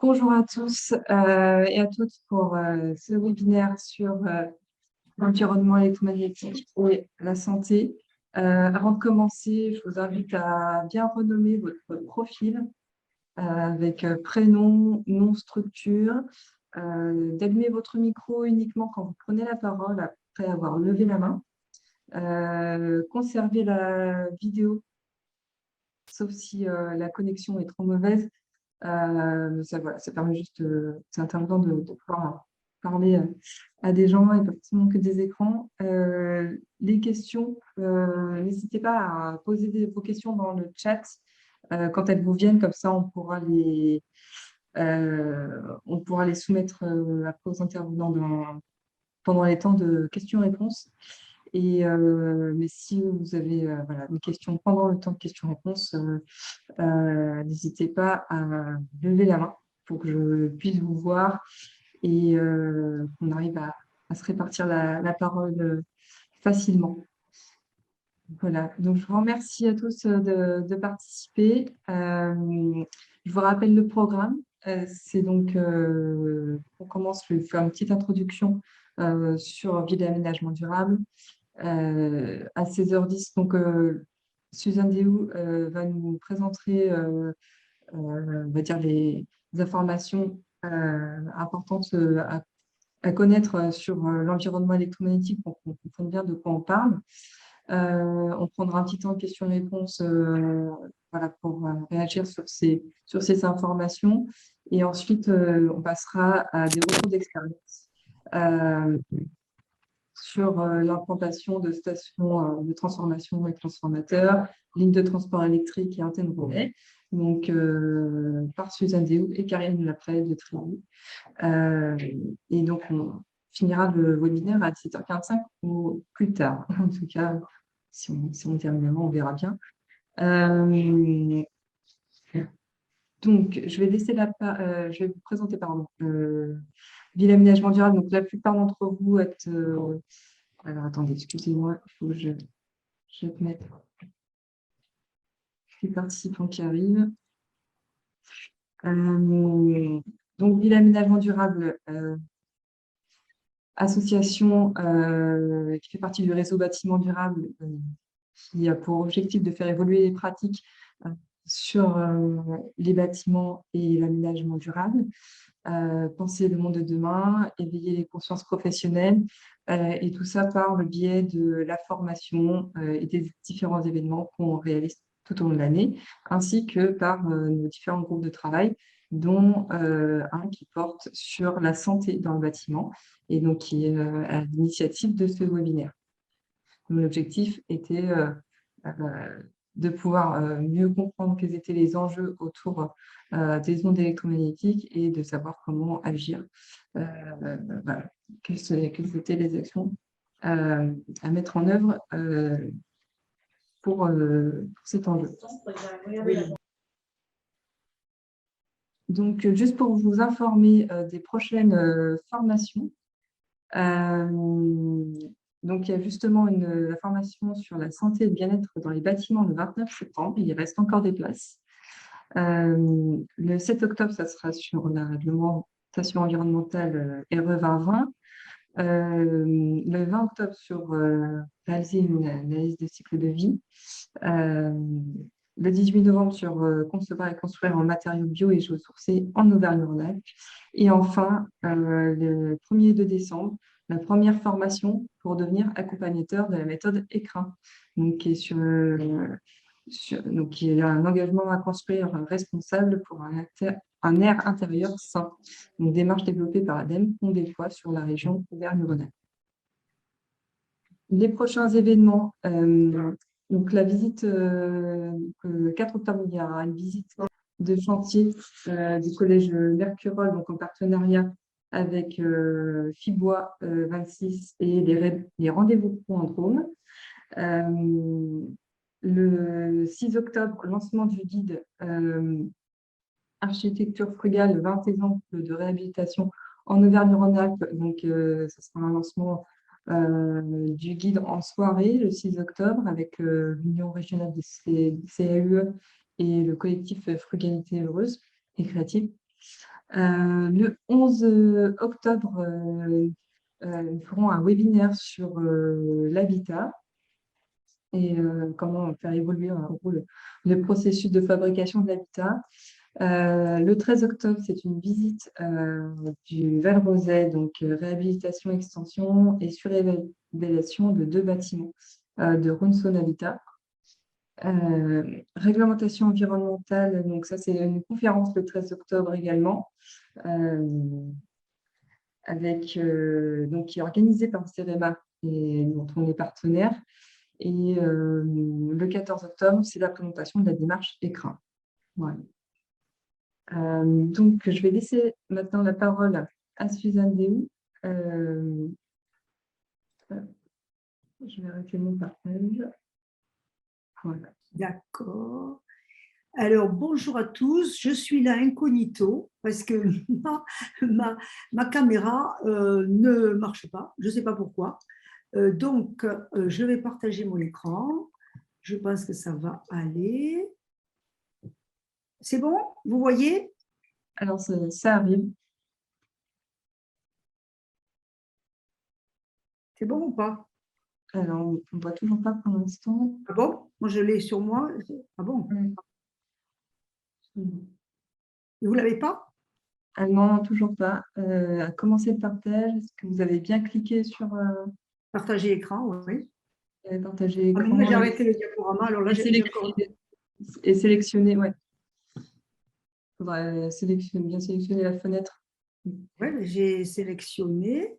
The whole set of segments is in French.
Bonjour à tous et à toutes pour ce webinaire sur l'environnement électromagnétique et la santé. Avant de commencer, je vous invite à bien renommer votre profil avec prénom, nom, structure, d'allumer votre micro uniquement quand vous prenez la parole après avoir levé la main. Conservez la vidéo, sauf si la connexion est trop mauvaise. Voilà, ça permet juste, c'est intéressant de pouvoir parler à des gens et pas forcément que des écrans. Les questions, n'hésitez pas à poser vos questions dans le chat quand elles vous viennent, comme ça on pourra les soumettre après aux intervenants pendant les temps de questions-réponses. Mais si vous avez voilà, une question pendant le temps de questions-réponses, n'hésitez pas à lever la main pour que je puisse vous voir et qu'on arrive à se répartir la parole facilement. Voilà, donc je vous remercie à tous de participer. Je vous rappelle le programme. C'est donc, on commence, je vais faire une petite introduction sur ville et aménagement durable. À 16h10, donc Suzanne Déhoux va nous présenter on va dire les informations importantes à connaître sur l'environnement électromagnétique pour qu'on comprenne bien de quoi on parle. On prendra un petit temps de questions-réponses voilà, pour réagir sur ces informations. Et ensuite, on passera à des retours d'expérience sur l'implantation de stations de transformation et transformateurs, lignes de transport électrique et antennes relais, donc par Suzanne Déhoux et Karine Laprelle de Trévoux. Et donc, on finira le webinaire à 17h45 ou plus tard. En tout cas, si on termine avant, on verra bien. Donc, je vais vous présenter, Ville Aménagement Durable. Donc, la plupart d'entre vous êtes... alors, attendez, excusez-moi, il faut que je mette les participants qui arrivent. Donc, Ville Aménagement Durable, association qui fait partie du réseau Bâtiment Durable, qui a pour objectif de faire évoluer les pratiques sur les bâtiments et l'aménagement durable, penser le monde de demain, éveiller les consciences professionnelles, et tout ça par le biais de la formation et des différents événements qu'on réalise tout au long de l'année, ainsi que par nos différents groupes de travail, dont un qui porte sur la santé dans le bâtiment, et donc qui est à l'initiative de ce webinaire. L'objectif était de pouvoir mieux comprendre quels étaient les enjeux autour des ondes électromagnétiques et de savoir comment agir. Voilà. Quelles étaient les actions à mettre en œuvre pour cet enjeu. Donc, juste pour vous informer des prochaines formations, donc, il y a justement la formation sur la santé et le bien-être dans les bâtiments le 29 septembre. Il reste encore des places. Le 7 octobre, ça sera sur la réglementation environnementale RE 2020. Le 20 octobre, sur réaliser une analyse de cycle de vie. Le 18 novembre, sur concevoir et construire en matériaux bio et géosourcés en Auvergne-Rhône-Alpes. Et enfin, le 1er et 2 décembre, la première formation pour devenir accompagnateur de la méthode ECRIN, donc qui est donc qui est un engagement à construire responsable pour un air intérieur sain. Une démarche développée par ADEME, qu'on déploie sur la région Auvergne-Rhône-Alpes. Les prochains événements, donc la visite, le 4 octobre, il y aura une visite de chantier du collège Mercurol, donc en partenariat avec Fibois 26 et les rendez-vous pro en Drôme. Le 6 octobre, lancement du guide Architecture frugale, 20 exemples de réhabilitation en Auvergne-Rhône-Alpes. Donc, ce sera un lancement du guide en soirée le 6 octobre avec l'Union régionale des CAUE et le collectif Frugalité Heureuse et Créative. Le 11 octobre, nous ferons un webinaire sur l'habitat et comment faire évoluer en gros, le processus de fabrication de l'habitat. Le 13 octobre, c'est une visite du Val Rosay, donc réhabilitation, extension et surélévation de 2 bâtiments de Ronson Habitat. Réglementation environnementale, donc ça c'est une conférence le 13 octobre également, donc, qui est organisée par CEREMA et dont on est partenaire. Et le 14 octobre, c'est la présentation de la démarche écran. Voilà. Donc, je vais laisser maintenant la parole à Suzanne Déou. Je vais arrêter mon partage. Voilà. D'accord. Alors, bonjour à tous. Je suis là incognito parce que ma caméra ne marche pas. Je ne sais pas pourquoi. Donc, je vais partager mon écran. Je pense que ça va aller. C'est bon? Vous voyez? Alors, ça arrive. C'est bon ou pas? Alors, on ne voit toujours pas pour l'instant. Ah bon? Moi, je l'ai sur moi. Ah bon? Vous ne l'avez pas? Ah non, toujours pas. Commencer le partage. Est-ce que vous avez bien cliqué sur Partager écran, oui. partager Ah, mais écran moi, j'ai arrêté le diaporama. Alors là, j'ai encore... et sélectionner, ouais. Il faudrait bien sélectionner la fenêtre. Oui, j'ai sélectionné,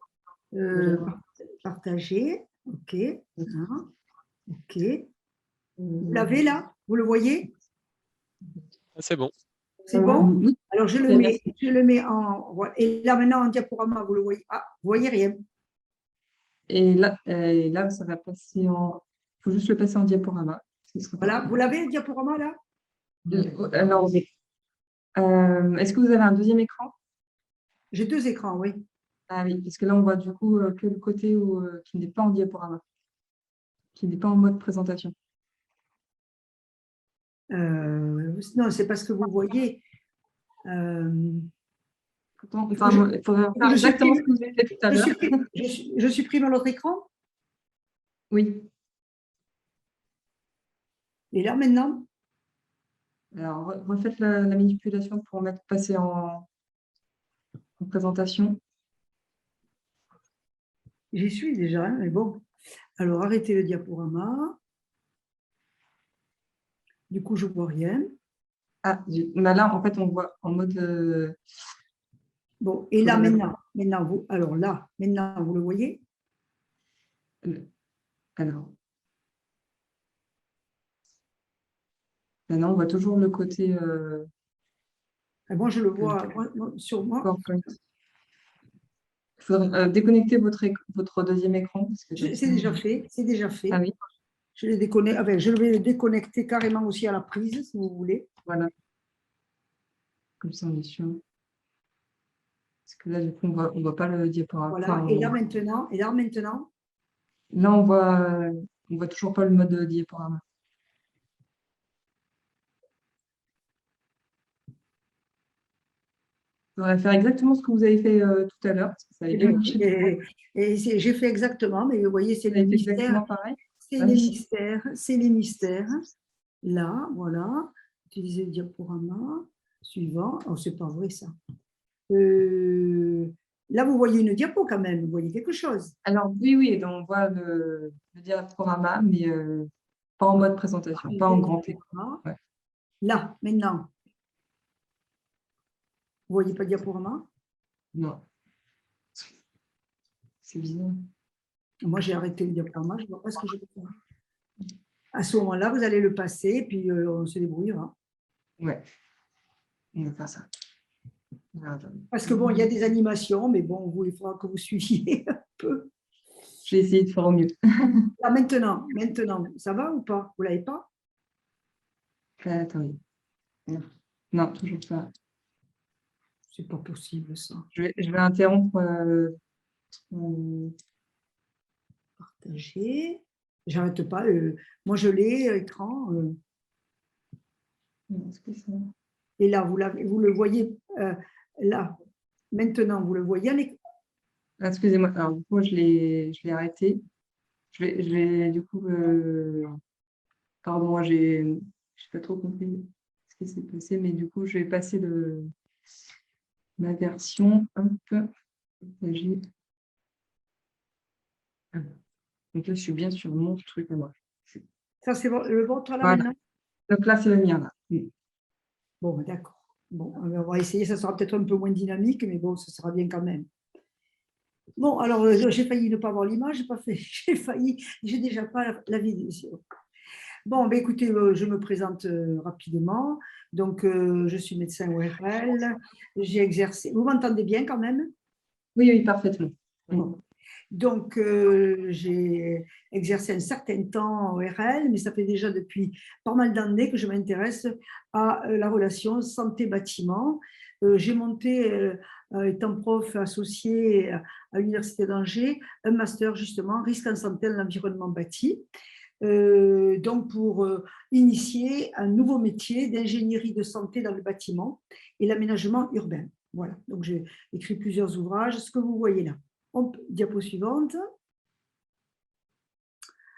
partager, ok, hein, ok. Vous l'avez là? Vous le voyez? C'est bon. C'est bon? Oui. Alors, je le mets en... Et là, maintenant, en diaporama, vous le voyez? Ah, vous voyez rien. Et là, ça va passer en... Il faut juste le passer en diaporama. Voilà, vous l'avez le diaporama là? Alors, est-ce que vous avez un deuxième écran? J'ai 2 écrans, oui. Ah oui, parce que là, on voit du coup que le côté qui n'est pas en diaporama, qui n'est pas en mode présentation. Non, c'est parce que vous voyez. Il faudrait faire exactement ce que vous avez fait tout à l'heure. Je supprime l'autre écran? Oui. Et là, maintenant? Alors, refaites la manipulation pour passer en présentation. J'y suis déjà, hein, mais bon. Alors, arrêtez le diaporama. Du coup, je ne vois rien. Ah, là, en fait, on voit en mode... Bon, et là, maintenant, vous, alors là, maintenant, vous le voyez? Alors, maintenant, on voit toujours le côté... Moi, je le vois sur moi. PowerPoint. Il faudrait déconnecter votre deuxième écran. C'est déjà fait, c'est déjà fait. Ah oui. Je vais le déconnecter carrément aussi à la prise, si vous voulez. Voilà. Comme ça, on est sûr. Parce que là, du coup, on voit pas le diaporama. Voilà. Enfin, Et là maintenant, là, on voit toujours pas le mode diaporama. Il faudrait faire exactement ce que vous avez fait tout à l'heure. et j'ai fait exactement, mais vous voyez, c'est les mystères. Exactement pareil. C'est les mystères, c'est les mystères. Là, voilà. Utiliser le diaporama. Suivant. Oh, c'est pas vrai ça. Là, vous voyez une diapo quand même, vous voyez quelque chose. Alors, oui, donc on voit le diaporama, mais pas en mode présentation, pas en grand écran. Ouais. Là, maintenant, vous voyez pas le diaporama? Non. C'est bizarre. Moi, j'ai arrêté le diaporama, je ne vois pas ce que je peux faire. À ce moment-là, vous allez le passer, puis on se débrouillera. Ouais, on va faire ça. Parce que bon, il y a des animations, mais bon, il faudra que vous suiviez un peu. Je vais essayer de faire au mieux. Là, maintenant, ça va ou pas? Vous ne l'avez pas? Attendez. Non, toujours pas. C'est pas possible, ça. Je vais interrompre. Partager. J'arrête pas. Moi, je l'ai, écran. Et là, vous le voyez là, maintenant, vous le voyez. Ah, excusez-moi, alors du coup, je l'ai arrêté. Du coup, pardon, moi, j'ai pas trop compris ce qui s'est passé, mais du coup, je vais passer ma version. Hop, partager. Ah, donc là, je suis bien sur mon truc à moi. Ça, c'est le vôtre là Voilà. maintenant? Donc là, c'est le mien, là. Bon, d'accord. Bon, on va essayer, ça sera peut-être un peu moins dynamique, mais bon, ça sera bien quand même. Bon, alors, j'ai failli ne pas avoir l'image, j'ai pas fait, j'ai déjà pas la vidéo. Bon, ben écoutez, je me présente rapidement. Donc, je suis médecin ORL. J'ai exercé. Vous m'entendez bien quand même? Oui, oui, parfaitement. Bon. Donc, j'ai exercé un certain temps en ORL, mais ça fait déjà depuis pas mal d'années que je m'intéresse à la relation santé-bâtiment. J'ai monté, étant prof associé à l'Université d'Angers, un master justement, risque en santé de l'environnement bâti. Donc pour initier un nouveau métier d'ingénierie de santé dans le bâtiment et l'aménagement urbain. Voilà, donc j'ai écrit plusieurs ouvrages, ce que vous voyez là. Diapo suivante.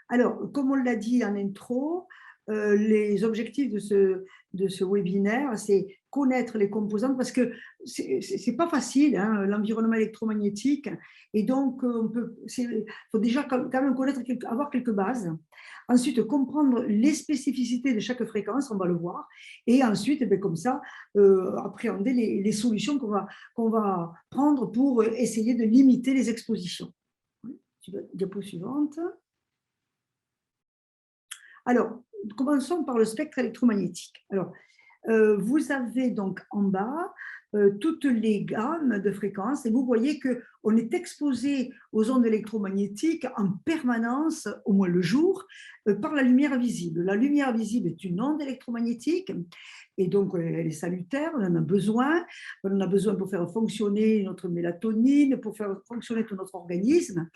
Alors, comme on l'a dit en intro, les objectifs de ce webinaire, c'est connaître les composantes parce que c'est pas facile, hein, l'environnement électromagnétique. Et donc, il faut déjà quand même connaître, avoir quelques bases. Ensuite, comprendre les spécificités de chaque fréquence, on va le voir. Et ensuite, comme ça, appréhender les solutions qu'on va prendre pour essayer de limiter les expositions. Diapo suivante. Alors, commençons par le spectre électromagnétique. Alors, vous avez donc en bas toutes les gammes de fréquences et vous voyez qu'on est exposé aux ondes électromagnétiques en permanence, au moins le jour, par la lumière visible. La lumière visible est une onde électromagnétique et donc elle est salutaire, on en a besoin. On en a besoin pour faire fonctionner notre mélatonine, pour faire fonctionner tout notre organisme.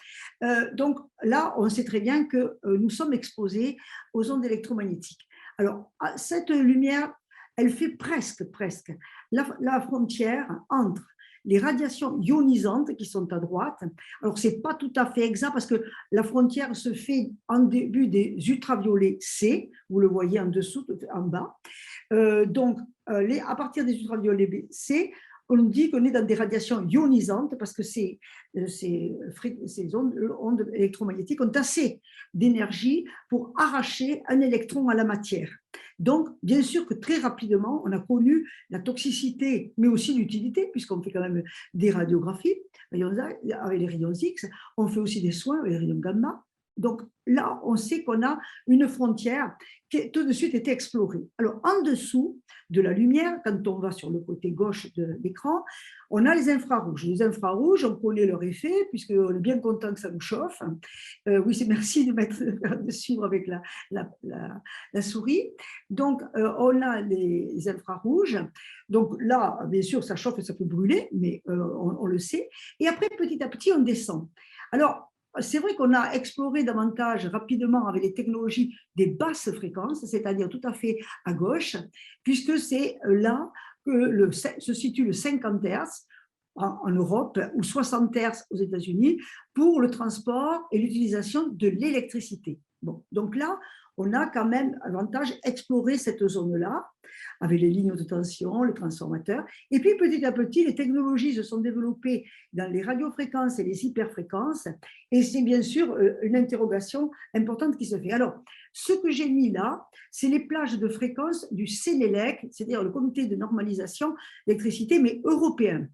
Donc là, on sait très bien que nous sommes exposés aux ondes électromagnétiques. Alors, cette lumière, elle fait presque la frontière entre les radiations ionisantes qui sont à droite. Alors, ce n'est pas tout à fait exact parce que la frontière se fait en début des ultraviolets C, vous le voyez en dessous, en bas. Donc, à partir des ultraviolets C, on dit qu'on est dans des radiations ionisantes parce que ces ondes électromagnétiques ont assez d'énergie pour arracher un électron à la matière. Donc, bien sûr que très rapidement, on a connu la toxicité, mais aussi l'utilité, puisqu'on fait quand même des radiographies avec les rayons X, on fait aussi des soins avec les rayons gamma. Donc là, on sait qu'on a une frontière qui a tout de suite été explorée. Alors, en dessous de la lumière, quand on va sur le côté gauche de l'écran, on a les infrarouges. Les infrarouges, on connaît leur effet, puisqu'on est bien content que ça nous chauffe. Oui, c'est merci de suivre avec la souris. Donc, on a les infrarouges. Donc là, bien sûr, ça chauffe et ça peut brûler, mais on le sait. Et après, petit à petit, on descend. Alors, c'est vrai qu'on a exploré davantage rapidement avec les technologies des basses fréquences, c'est-à-dire tout à fait à gauche, puisque c'est là que se situe le 50 Hz en Europe ou 60 Hz aux États-Unis pour le transport et l'utilisation de l'électricité. Bon, donc là, on a quand même avantage explorer cette zone-là avec les lignes de tension, les transformateurs. Et puis, petit à petit, les technologies se sont développées dans les radiofréquences et les hyperfréquences. Et c'est bien sûr une interrogation importante qui se fait. Alors, ce que j'ai mis là, c'est les plages de fréquences du CNELEC, c'est-à-dire le comité de normalisation d'électricité, mais européen.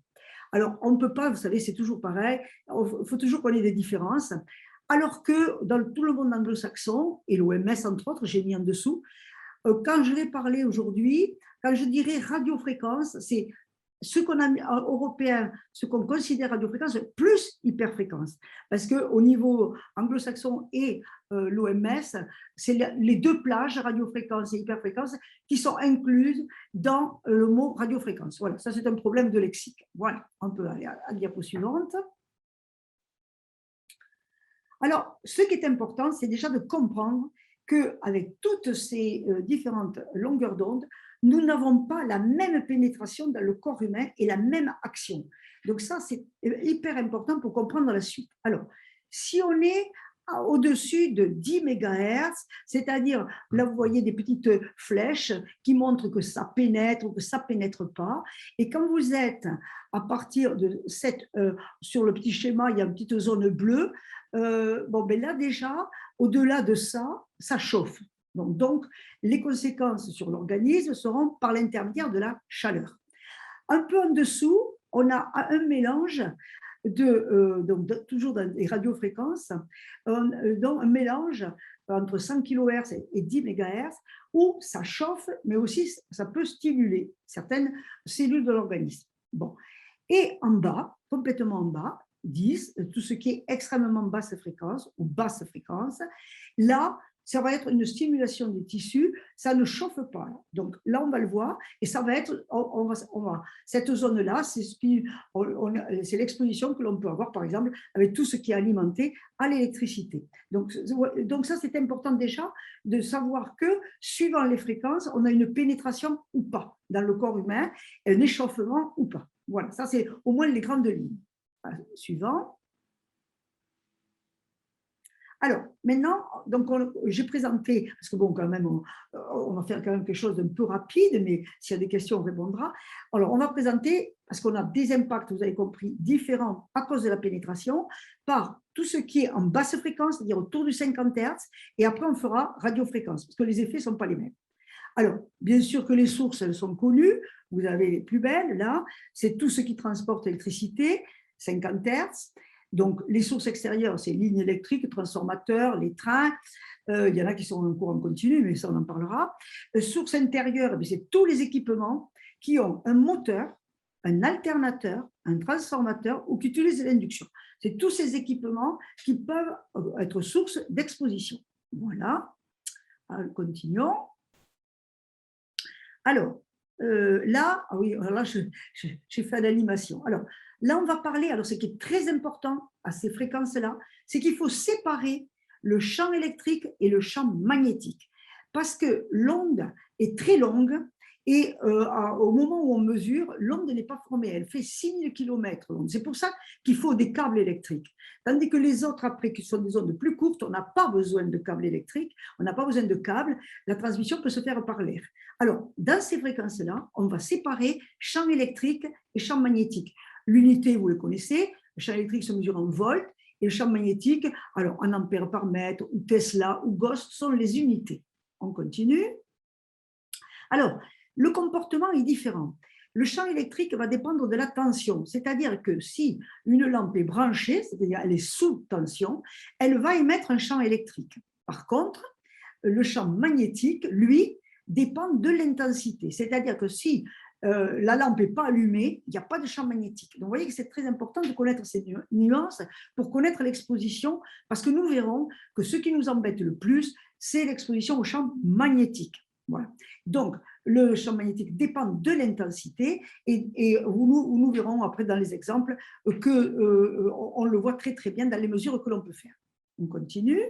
Alors, on ne peut pas, vous savez, c'est toujours pareil, il faut toujours qu'on ait des différences. Alors que dans tout le monde anglo-saxon, et l'OMS entre autres, j'ai mis en dessous, quand je vais parler aujourd'hui, quand je dirais radiofréquence, c'est ce qu'on a européen, ce qu'on considère radiofréquence, plus hyperfréquence. Parce qu'au niveau anglo-saxon et l'OMS, c'est les deux plages, radiofréquence et hyperfréquence, qui sont incluses dans le mot radiofréquence. Voilà, ça c'est un problème de lexique. Voilà, on peut aller à la diapo suivante. Alors, ce qui est important, c'est déjà de comprendre qu'avec toutes ces différentes longueurs d'onde, nous n'avons pas la même pénétration dans le corps humain et la même action. Donc ça, c'est hyper important pour comprendre la suite. Alors, si on est au-dessus de 10 MHz, c'est-à-dire, là, vous voyez des petites flèches qui montrent que ça pénètre ou que ça ne pénètre pas. Et quand vous êtes à partir de cette, sur le petit schéma, il y a une petite zone bleue, là déjà, au-delà de ça, ça chauffe. Donc, les conséquences sur l'organisme seront par l'intermédiaire de la chaleur. Un peu en dessous, on a un mélange toujours dans les radiofréquences, donc un mélange entre 100 kHz et 10 MHz où ça chauffe, mais aussi ça peut stimuler certaines cellules de l'organisme. Bon. Et en bas, complètement en bas, 10, tout ce qui est extrêmement basse fréquence ou basse fréquence, là, ça va être une stimulation des tissus, ça ne chauffe pas. Donc là, on va le voir, et ça va être, cette zone-là, c'est l'exposition que l'on peut avoir, par exemple, avec tout ce qui est alimenté à l'électricité. Donc ça, c'est important déjà de savoir que, suivant les fréquences, on a une pénétration ou pas dans le corps humain, un échauffement ou pas. Voilà, ça, c'est au moins les grandes lignes. Suivant. Alors, maintenant, j'ai présenté, parce que bon, quand même, on va faire quand même quelque chose d'un peu rapide, mais s'il y a des questions, on répondra. Alors, on va présenter, parce qu'on a des impacts, vous avez compris, différents à cause de la pénétration, par tout ce qui est en basse fréquence, c'est-à-dire autour du 50 Hz, et après, on fera radiofréquence, parce que les effets ne sont pas les mêmes. Alors, bien sûr que les sources, elles sont connues, vous avez les plus belles, là, c'est tout ce qui transporte l'électricité, 50 Hz. Donc, les sources extérieures, c'est lignes électriques, transformateurs, les trains. Il y en a qui sont en courant continu, mais ça, on en parlera. Sources intérieures, c'est tous les équipements qui ont un moteur, un alternateur, un transformateur ou qui utilisent l'induction. C'est tous ces équipements qui peuvent être source d'exposition. Voilà. Alors, continuons. Alors, là, j'ai fait l'animation. Alors, là, on va parler, alors ce qui est très important à ces fréquences-là, c'est qu'il faut séparer le champ électrique et le champ magnétique. Parce que l'onde est très longue et au moment où on mesure, l'onde n'est pas formée, elle fait 6000 km. C'est pour ça qu'il faut des câbles électriques. Tandis que les autres, après, qui sont des ondes plus courtes, on n'a pas besoin de câbles électriques, on n'a pas besoin de câbles, la transmission peut se faire par l'air. Alors, dans ces fréquences-là, on va séparer champ électrique et champ magnétique. L'unité, vous le connaissez, le champ électrique se mesure en volts et le champ magnétique, alors en ampères par mètre, ou Tesla, ou Gauss, sont les unités. On continue. Alors, le comportement est différent. Le champ électrique va dépendre de la tension, c'est-à-dire que si une lampe est branchée, c'est-à-dire elle est sous tension, elle va émettre un champ électrique. Par contre, le champ magnétique, lui, dépend de l'intensité, c'est-à-dire que si la lampe n'est pas allumée, il n'y a pas de champ magnétique. Donc, vous voyez que c'est très important de connaître ces nuances pour connaître l'exposition, parce que nous verrons que ce qui nous embête le plus, c'est l'exposition au champ magnétique. Voilà. Donc, le champ magnétique dépend de l'intensité et nous verrons après dans les exemples qu'on le voit très très bien dans les mesures que l'on peut faire. On continue.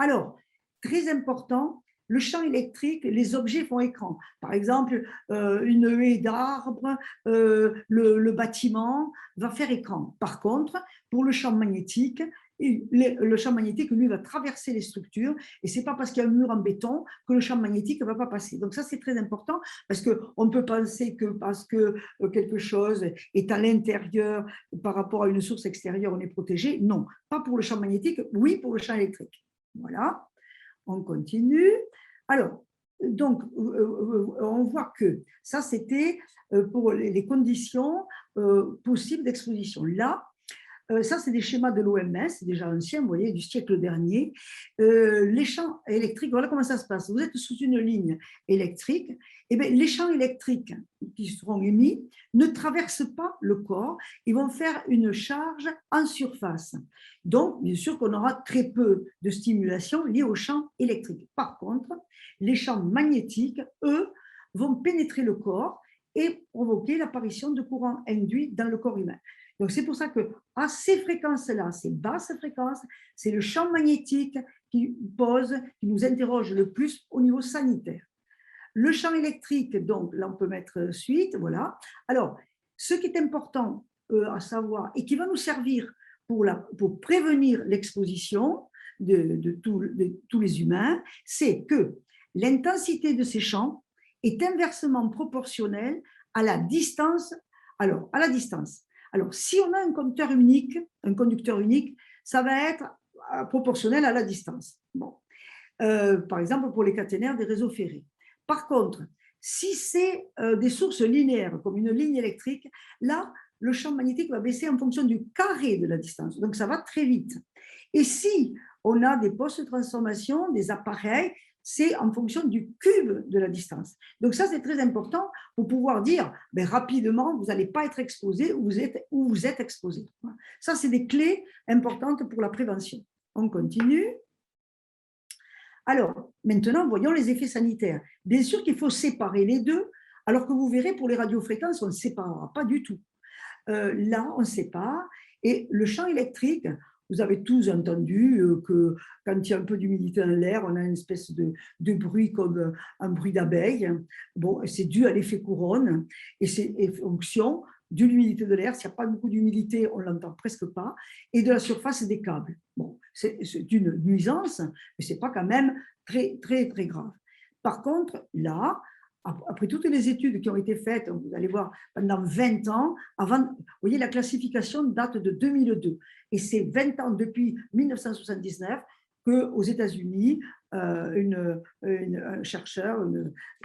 Alors, très important, le champ électrique, les objets font écran. Par exemple, une haie d'arbres, le bâtiment va faire écran. Par contre, pour le champ magnétique, le champ magnétique, lui, va traverser les structures et ce n'est pas parce qu'il y a un mur en béton que le champ magnétique ne va pas passer. Donc ça, c'est très important parce qu'on peut penser que parce que quelque chose est à l'intérieur par rapport à une source extérieure, on est protégé. Non, pas pour le champ magnétique, oui pour le champ électrique. Voilà, on continue. Alors, donc, on voit que ça, c'était pour les conditions possibles d'exposition. Là, ça, c'est des schémas de l'OMS, c'est déjà ancien, vous voyez, du siècle dernier. Les champs électriques, voilà comment ça se passe. Vous êtes sous une ligne électrique, et bien, les champs électriques qui seront émis ne traversent pas le corps, ils vont faire une charge en surface. Donc, bien sûr qu'on aura très peu de stimulation liée aux champs électriques. Par contre, les champs magnétiques, eux, vont pénétrer le corps et provoquer l'apparition de courants induits dans le corps humain. Donc, c'est pour ça qu'à ces fréquences-là, ces basses fréquences, c'est le champ magnétique qui nous interroge le plus au niveau sanitaire. Le champ électrique, donc là, on peut mettre suite, voilà. Alors, ce qui est important à savoir et qui va nous servir pour prévenir l'exposition de tous les humains, c'est que l'intensité de ces champs est inversement proportionnelle à la distance. Alors, à la distance. Alors, si on a un conducteur unique, ça va être proportionnel à la distance. Bon. Par exemple, pour les caténaires des réseaux ferrés. Par contre, si c'est des sources linéaires, comme une ligne électrique, là, le champ magnétique va baisser en fonction du carré de la distance. Donc, ça va très vite. Et si on a des postes de transformation, des appareils, c'est en fonction du cube de la distance. Donc, ça, c'est très important pour pouvoir dire rapidement, vous n'allez pas être exposé ou vous êtes exposé. Ça, c'est des clés importantes pour la prévention. On continue. Alors, maintenant, voyons les effets sanitaires. Bien sûr qu'il faut séparer les deux, alors que vous verrez, pour les radiofréquences, on ne séparera pas du tout. Là, on sépare. Et le champ électrique, vous avez tous entendu que quand il y a un peu d'humidité dans l'air, on a une espèce de bruit comme un bruit d'abeille. Bon, c'est dû à l'effet couronne et c'est en fonction de l'humidité de l'air. S'il n'y a pas beaucoup d'humidité, on ne l'entend presque pas. Et de la surface des câbles. Bon, c'est une nuisance, mais ce n'est pas quand même très, très, très grave. Par contre, là, après toutes les études qui ont été faites, vous allez voir, pendant 20 ans, vous voyez, la classification date de 2002. Et c'est 20 ans depuis 1979 qu'aux États-Unis, un chercheur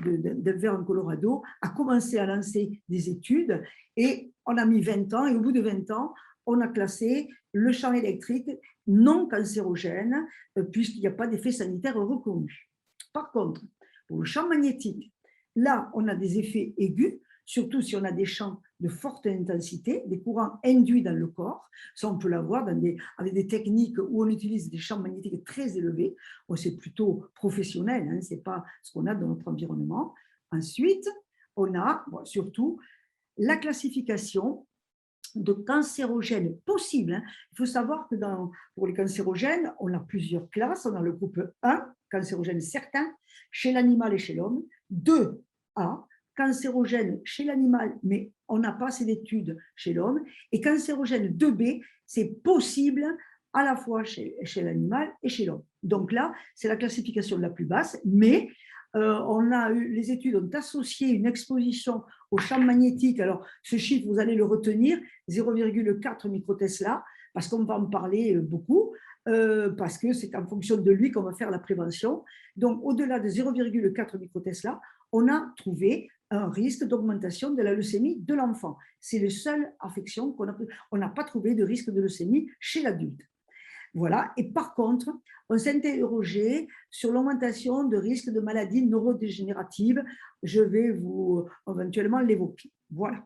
d'Denver en Colorado a commencé à lancer des études et on a mis 20 ans et au bout de 20 ans, on a classé le champ électrique non cancérogène puisqu'il n'y a pas d'effet sanitaire reconnu. Par contre, pour le champ magnétique, là, on a des effets aigus, surtout si on a des champs de forte intensité, des courants induits dans le corps. Ça, on peut l'avoir avec des techniques où on utilise des champs magnétiques très élevés. C'est plutôt professionnel, hein, ce n'est pas ce qu'on a dans notre environnement. Ensuite, on a surtout la classification de cancérogènes possibles. Hein. Il faut savoir que pour les cancérogènes, on a plusieurs classes. On a le groupe 1, cancérogène certain, chez l'animal et chez l'homme. 2A, cancérogène chez l'animal, mais on n'a pas assez d'études chez l'homme. Et cancérogène 2B, c'est possible à la fois chez l'animal et chez l'homme. Donc là, c'est la classification la plus basse, mais les études ont associé une exposition au champ magnétique. Alors, ce chiffre, vous allez le retenir, 0,4 microtesla, parce qu'on va en parler beaucoup, parce que c'est en fonction de lui qu'on va faire la prévention. Donc, au-delà de 0,4 microtesla, on a trouvé un risque d'augmentation de la leucémie de l'enfant. C'est la seule affection on n'a pas trouvé de risque de leucémie chez l'adulte. Voilà. Et par contre, on s'est interrogé sur l'augmentation de risque de maladies neurodégénératives. Je vais éventuellement l'évoquer. Voilà.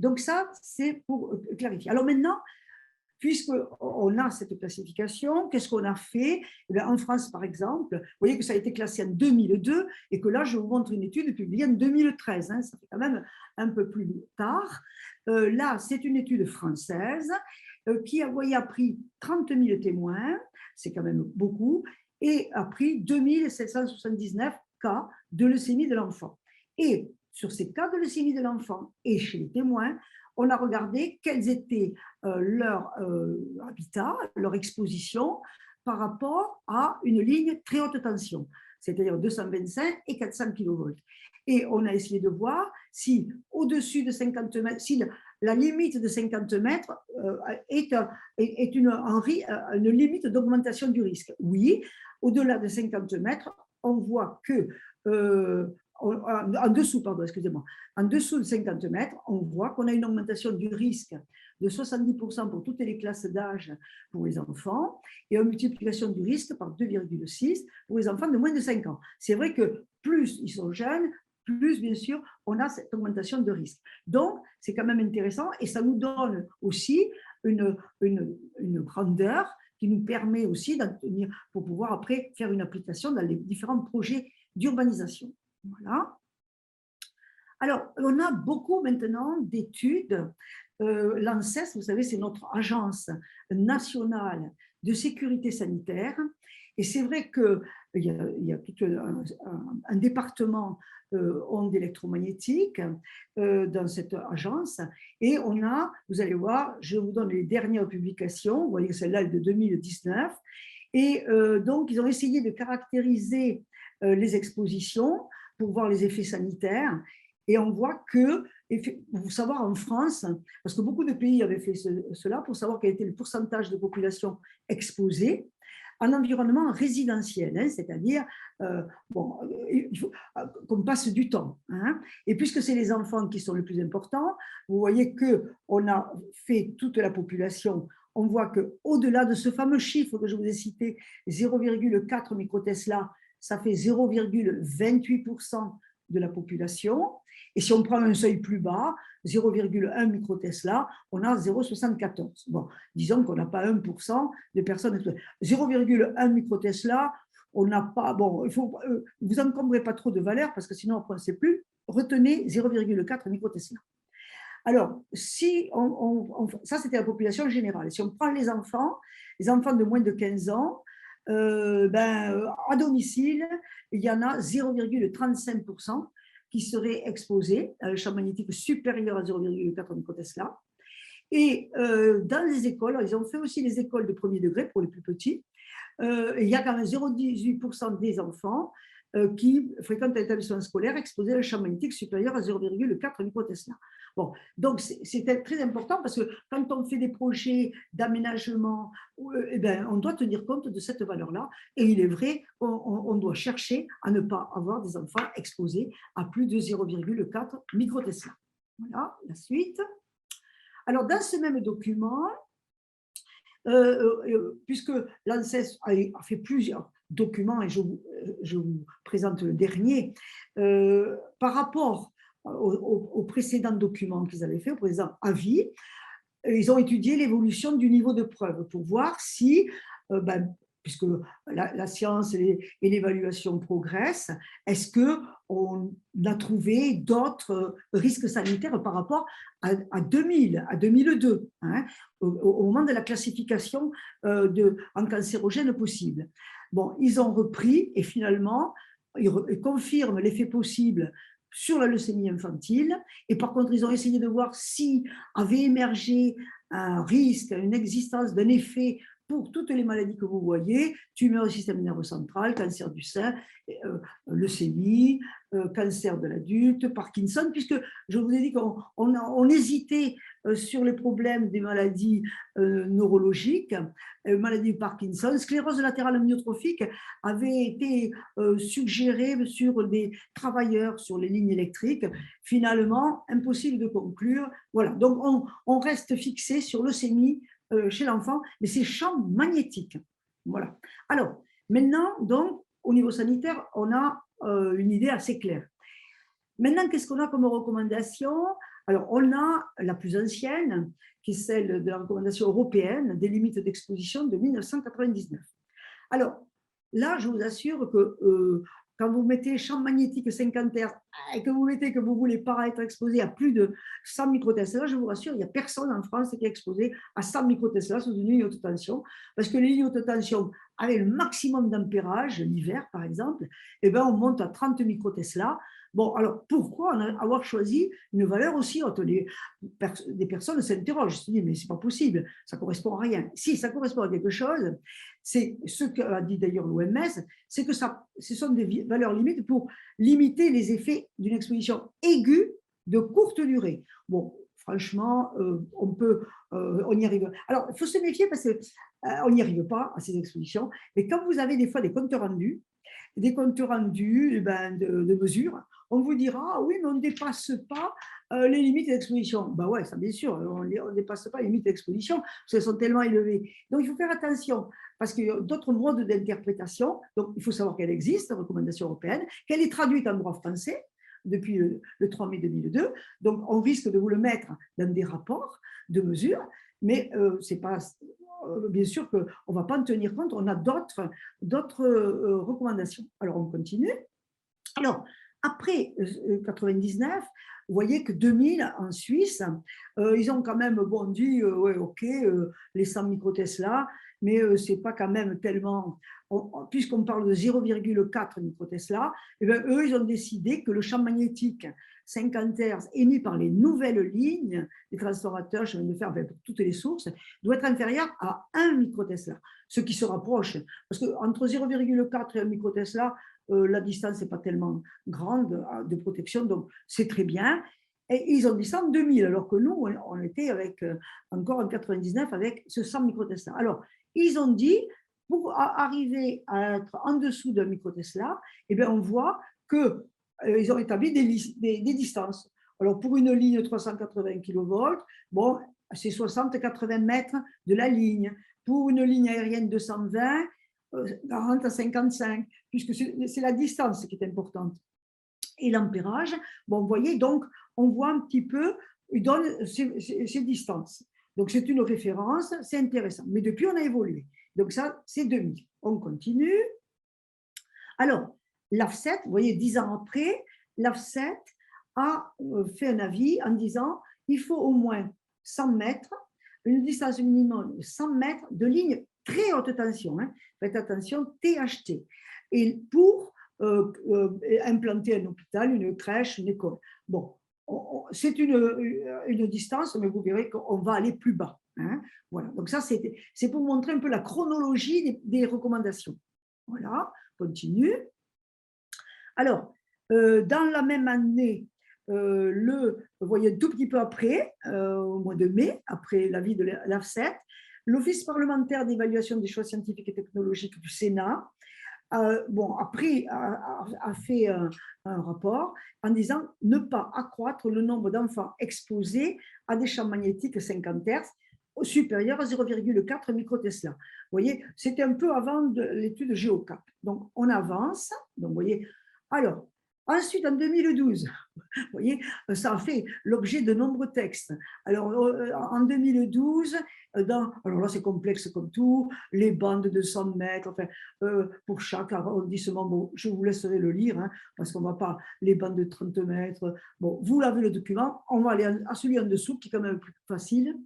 Donc ça, c'est pour clarifier. Alors maintenant, puisqu'on a cette classification, qu'est-ce qu'on a fait? En France, par exemple, vous voyez que ça a été classé en 2002 et que là, je vous montre une étude publiée en 2013. Hein, ça fait quand même un peu plus tard. Là, c'est une étude française qui a pris 30 000 témoins, c'est quand même beaucoup, et a pris 2779 cas de leucémie de l'enfant. Et sur ces cas de leucémie de l'enfant et chez les témoins, on a regardé quels étaient leur habitat, leur exposition par rapport à une ligne très haute tension, c'est-à-dire 225 et 400 kV. Et on a essayé de voir si au-dessus de 50 mètres, si la limite de 50 mètres est une limite d'augmentation du risque. Oui, au-delà de 50 mètres, on voit que en dessous de 50 mètres, on voit qu'on a une augmentation du risque de 70% pour toutes les classes d'âge pour les enfants et une multiplication du risque par 2,6 pour les enfants de moins de 5 ans. C'est vrai que plus ils sont jeunes, plus, bien sûr, on a cette augmentation de risque. Donc, c'est quand même intéressant et ça nous donne aussi une grandeur qui nous permet aussi d'en tenir pour pouvoir après faire une application dans les différents projets d'urbanisation. Voilà. Alors, on a beaucoup maintenant d'études. L'ANSES, vous savez, c'est notre agence nationale de sécurité sanitaire. Et c'est vrai que il y a tout un département ondes électromagnétiques dans cette agence. Et on a, vous allez voir, je vous donne les dernières publications. Vous voyez que celle-là est de 2019. Et donc, ils ont essayé de caractériser les expositions pour voir les effets sanitaires. Et on voit que, pour savoir en France, parce que beaucoup de pays avaient fait cela, pour savoir quel était le pourcentage de population exposée en environnement résidentiel, hein, c'est-à-dire il faut qu'on passe du temps. Hein. Et puisque c'est les enfants qui sont les plus importants, vous voyez qu'on a fait toute la population. On voit qu'au-delà de ce fameux chiffre que je vous ai cité, 0,4 microtesla, ça fait 0,28% de la population. Et si on prend un seuil plus bas, 0,1 microtesla, on a 0,74. Bon, disons qu'on n'a pas 1% de personnes. 0,1 microtesla, on n'a pas. Bon, il faut, vous encombrez pas trop de valeurs parce que sinon après on ne sait plus. Retenez 0,4 microtesla. Alors, si ça c'était la population générale. Si on prend les enfants de moins de 15 ans, à domicile, il y en a 0,35% qui seraient exposés à un champ magnétique supérieur à 0,4 microtesla. Et dans les écoles, ils ont fait aussi les écoles de premier degré pour les plus petits. Il y a quand même 0,18% des enfants qui fréquentent un établissement scolaire exposé à un champ magnétique supérieur à 0,4 microtesla. Bon, donc c'est très important parce que quand on fait des projets d'aménagement, on doit tenir compte de cette valeur-là. Et il est vrai qu'on doit chercher à ne pas avoir des enfants exposés à plus de 0,4 microtesla. Voilà, la suite. Alors, dans ce même document, puisque l'ANSES a fait plusieurs documents, et je vous présente le dernier, par rapport aux précédents documents qu'ils avaient fait, au précédent avis, ils ont étudié l'évolution du niveau de preuve pour voir si, puisque la science et l'évaluation progressent, est-ce qu'on a trouvé d'autres risques sanitaires par rapport à 2000, à 2002, hein, au moment de la classification en cancérogène possible. Bon, ils ont repris et finalement, ils confirment l'effet possible sur la leucémie infantile. Et par contre, ils ont essayé de voir si avait émergé un risque, une existence d'un effet pour toutes les maladies que vous voyez, tumeur du système nerveux central, cancer du sein, leucémie, cancer de l'adulte, Parkinson, puisque je vous ai dit qu'on hésitait sur les problèmes des maladies neurologiques, maladie de Parkinson, sclérose latérale amyotrophique avait été suggérée sur des travailleurs sur les lignes électriques. Finalement, impossible de conclure. Voilà, donc on reste fixé sur leucémie chez l'enfant, mais c'est champ magnétique. Voilà. Alors, maintenant, donc, au niveau sanitaire, on a une idée assez claire. Maintenant, qu'est-ce qu'on a comme recommandation? Alors, on a la plus ancienne, qui est celle de la recommandation européenne des limites d'exposition de 1999. Alors, là, je vous assure que quand vous mettez champ magnétique 50 Hz et que vous mettez que vous ne voulez pas être exposé à plus de 100 microtesla, je vous rassure, il n'y a personne en France qui est exposé à 100 microtesla sous une ligne haute tension, parce que les lignes haute tension, avec le maximum d'ampérage, l'hiver par exemple, on monte à 30 microtesla. Bon, alors pourquoi avoir choisi une valeur aussi haute? Des personnes s'interrogent, se disent, mais ce n'est pas possible, ça ne correspond à rien. Si, ça correspond à quelque chose, c'est ce qu'a dit d'ailleurs l'OMS, c'est que ce sont des valeurs limites pour limiter les effets d'une exposition aiguë de courte durée. Bon, franchement, on y arrive. Alors, il faut se méfier parce qu'on n'y arrive pas à ces expositions, mais quand vous avez des fois des comptes rendus de mesures, on vous dira, ah oui, mais on ne dépasse pas les limites d'exposition. Ben ouais, ça bien sûr, on ne dépasse pas les limites d'exposition, parce qu'elles sont tellement élevées. Donc, il faut faire attention, parce qu'il y a d'autres modes d'interprétation. Donc, il faut savoir qu'elle existe, la recommandation européenne, qu'elle est traduite en droit français depuis le 3 mai 2002. Donc, on risque de vous le mettre dans des rapports de mesures, mais c'est pas... bien sûr qu'on ne va pas en tenir compte, on a d'autres recommandations. Alors, on continue. Alors, Après 99, vous voyez que 2000 en Suisse, ils ont quand même dit, ouais, ok, les 100 microtesla, mais c'est pas quand même tellement, puisqu'on parle de 0,4 microtesla, et bien, eux, ils ont décidé que le champ magnétique 50 Hz émis par les nouvelles lignes des transformateurs, je viens de faire pour toutes les sources, doit être inférieur à 1 microtesla, ce qui se rapproche, parce qu'entre 0,4 et 1 microtesla, la distance n'est pas tellement grande de protection, donc c'est très bien. Et ils ont dit ça en 2000, alors que nous, on était avec, encore en 99 avec ce 100 microtesla. Alors, ils ont dit, pour arriver à être en dessous d'un microtesla, eh bien, on voit qu'ils ont établi des distances. Alors, pour une ligne 380 kV, bon, c'est 60-80 mètres de la ligne. Pour une ligne aérienne 220, 40 à 55, puisque c'est la distance qui est importante. Et l'ampérage, bon, vous voyez, donc, on voit un petit peu, il donne ces distances. Donc, c'est une référence, c'est intéressant. Mais depuis, on a évolué. Donc, ça, c'est 2000. On continue. Alors, l'AFCET, vous voyez, 10 ans après, l'AFCET a fait un avis en disant il faut au moins 100 mètres, une distance minimum de 100 mètres de ligne très haute tension, hein, faites attention, THT, et pour implanter un hôpital, une crèche, une école. Bon, c'est une distance, mais vous verrez qu'on va aller plus bas. Hein, voilà, donc ça, c'est pour montrer un peu la chronologie des recommandations. Voilà, continue. Alors, dans la même année, vous voyez, un tout petit peu après, au mois de mai, après l'avis de l'AFCET, l'Office parlementaire d'évaluation des choix scientifiques et technologiques du Sénat a fait un rapport en disant ne pas accroître le nombre d'enfants exposés à des champs magnétiques 50 Hz supérieur à 0,4 microtesla. Vous voyez, c'était un peu avant l'étude GeoCap. Donc, on avance. Donc, vous voyez, alors, ensuite, en 2012, vous voyez, ça a fait l'objet de nombreux textes. Alors, en 2012, alors là, c'est complexe comme tout, les bandes de 100 mètres, enfin, pour chaque arrondissement, bon, je vous laisserai le lire, hein, parce qu'on ne va pas, les bandes de 30 mètres. Bon, vous l'avez le document, on va aller à celui en dessous, qui est quand même plus facile.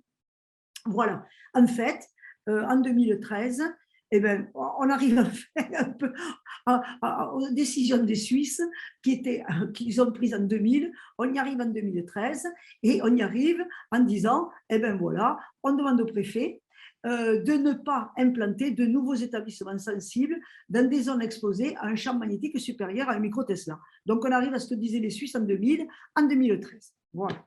Voilà, en fait, en 2013, eh ben, on arrive un peu aux décisions des Suisses qu'ils ont prises en 2000, on y arrive en 2013 et on y arrive en disant, eh ben voilà, on demande au préfet de ne pas implanter de nouveaux établissements sensibles dans des zones exposées à un champ magnétique supérieur à un micro-Tesla. Donc on arrive à ce que disaient les Suisses en 2000, en 2013. Voilà.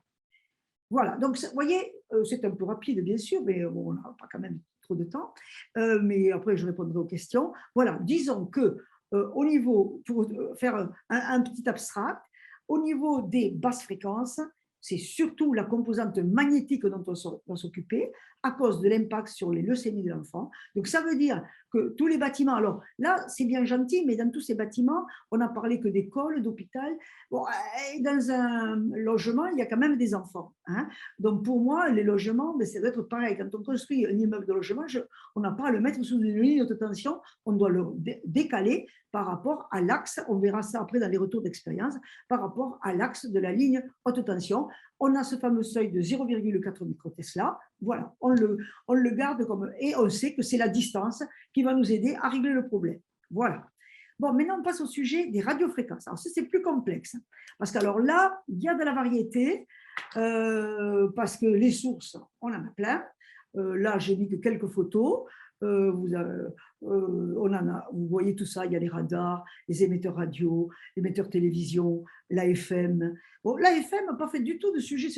Voilà, donc vous voyez, c'est un peu rapide bien sûr, mais bon, on n'a pas quand même trop de temps, mais après je répondrai aux questions. Voilà, disons que au niveau, pour faire un petit abstract, au niveau des basses fréquences, c'est surtout la composante magnétique dont on va s'occuper à cause de l'impact sur les leucémies de l'enfant. Donc ça veut dire que tous les bâtiments, alors là c'est bien gentil, mais dans tous ces bâtiments, on n'a parlé que d'écoles, d'hôpital. Bon, dans un logement, il y a quand même des enfants. Hein. Donc pour moi, les logements, ben, ça doit être pareil. Quand on construit un immeuble de logement, on n'a pas à le mettre sous une ligne de tension, on doit le décaler par rapport à l'axe, on verra ça après dans les retours d'expérience, par rapport à l'axe de la ligne haute tension. On a ce fameux seuil de 0,4 microtesla, voilà, on le garde comme, et on sait que c'est la distance qui va nous aider à régler le problème. Voilà. Bon, maintenant on passe au sujet des radiofréquences. Alors ça c'est plus complexe, parce qu'alors là, il y a de la variété, parce que les sources, on en a plein. Là, j'ai mis que quelques photos. Vous voyez tout ça, il y a les radars, les émetteurs radio, l'émetteur télévision, l'AFM. Bon, l'AFM n'a pas fait du tout de sujet,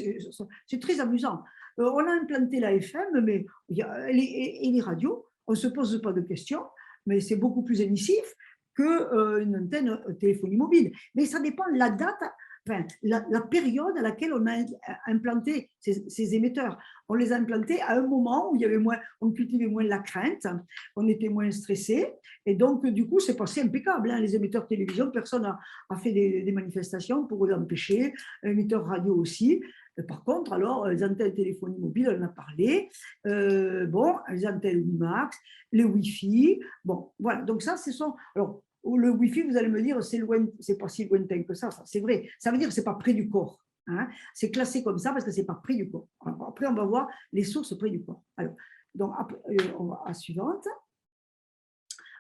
c'est très amusant. On a implanté l'AFM, mais et les radios, on ne se pose pas de questions, mais c'est beaucoup plus émissif qu'une antenne téléphonie mobile. Mais ça dépend de la date, enfin, la période à laquelle on a implanté ces émetteurs. On les a implantés à un moment où il y avait on cultivait moins la crainte, on était moins stressé, et donc du coup c'est passé impeccable. Hein. Les émetteurs télévision, personne n'a fait des manifestations pour les empêcher, émetteurs radio aussi. Par contre, alors, les antennes téléphonie mobile, on en a parlé, bon, les antennes WiMAX, les Wi-Fi, bon, voilà, donc ça, ce sont, alors, le Wi-Fi, vous allez me dire, c'est pas si lointain que ça c'est vrai. Ça veut dire que c'est pas près du corps. Hein. C'est classé comme ça parce que c'est pas près du corps. Alors, après, on va voir les sources près du corps. Alors, donc, après, on va à la suivante.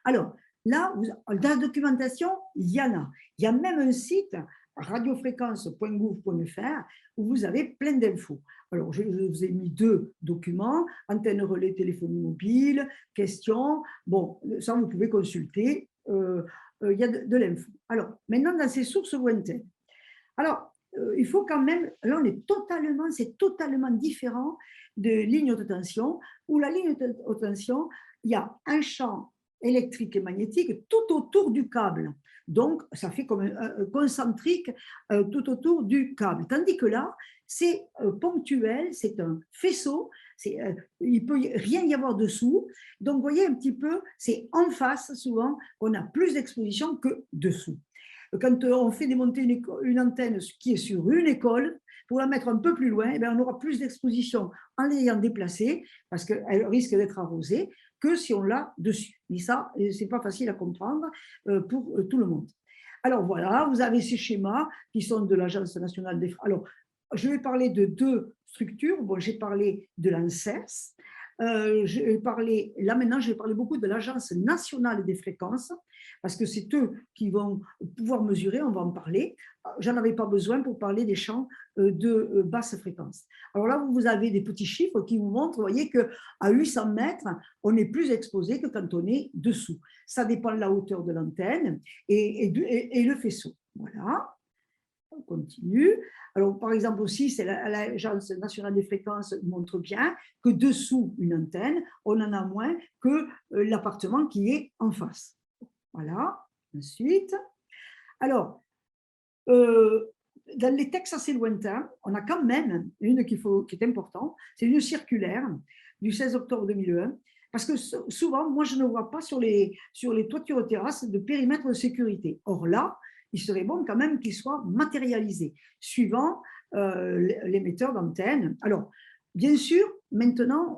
Alors, là, dans la documentation, il y en a. Il y a même un site, radiofréquence.gouv.fr, où vous avez plein d'infos. Alors, je vous ai mis 2 documents, antenne relais téléphonie mobile, questions. Bon, ça, vous pouvez consulter. Il y a de l'info. Alors, maintenant, dans ces sources lointaines. Alors, il faut quand même, là, c'est totalement différent de ligne haute tension, où la ligne haute tension, il y a un champ électrique et magnétique tout autour du câble. Donc, ça fait comme un concentrique tout autour du câble. Tandis que là, c'est ponctuel, c'est un faisceau, il ne peut rien y avoir dessous. Donc, vous voyez un petit peu, c'est en face souvent qu'on a plus d'exposition que dessous. Quand on fait démonter une antenne qui est sur une école, pour la mettre un peu plus loin, on aura plus d'exposition en l'ayant déplacée, parce qu'elle risque d'être arrosée, que si on l'a dessus. Mais ça, ce n'est pas facile à comprendre pour tout le monde. Alors voilà, vous avez ces schémas qui sont de l'Agence nationale des... Alors, je vais parler de 2 structures. Bon, j'ai parlé de l'ANSES. Là maintenant, je vais parler beaucoup de l'Agence nationale des fréquences, parce que c'est eux qui vont pouvoir mesurer, on va en parler. J'en avais pas besoin pour parler des champs de basse fréquence. Alors là, vous avez des petits chiffres qui vous montrent, vous voyez qu'à 800 mètres, on est plus exposé que quand on est dessous. Ça dépend de la hauteur de l'antenne et le faisceau. Voilà. On continue. Alors, par exemple aussi, l'Agence nationale des fréquences montre bien que dessous une antenne, on en a moins que l'appartement qui est en face. Voilà. Ensuite, alors, dans les textes assez lointains, on a quand même une qui est importante, c'est une circulaire du 16 octobre 2001, parce que souvent, moi, je ne vois pas sur les toitures terrasses de périmètre de sécurité. Or là, il serait bon quand même qu'il soit matérialisé, suivant l'émetteur d'antenne. Alors, bien sûr, maintenant,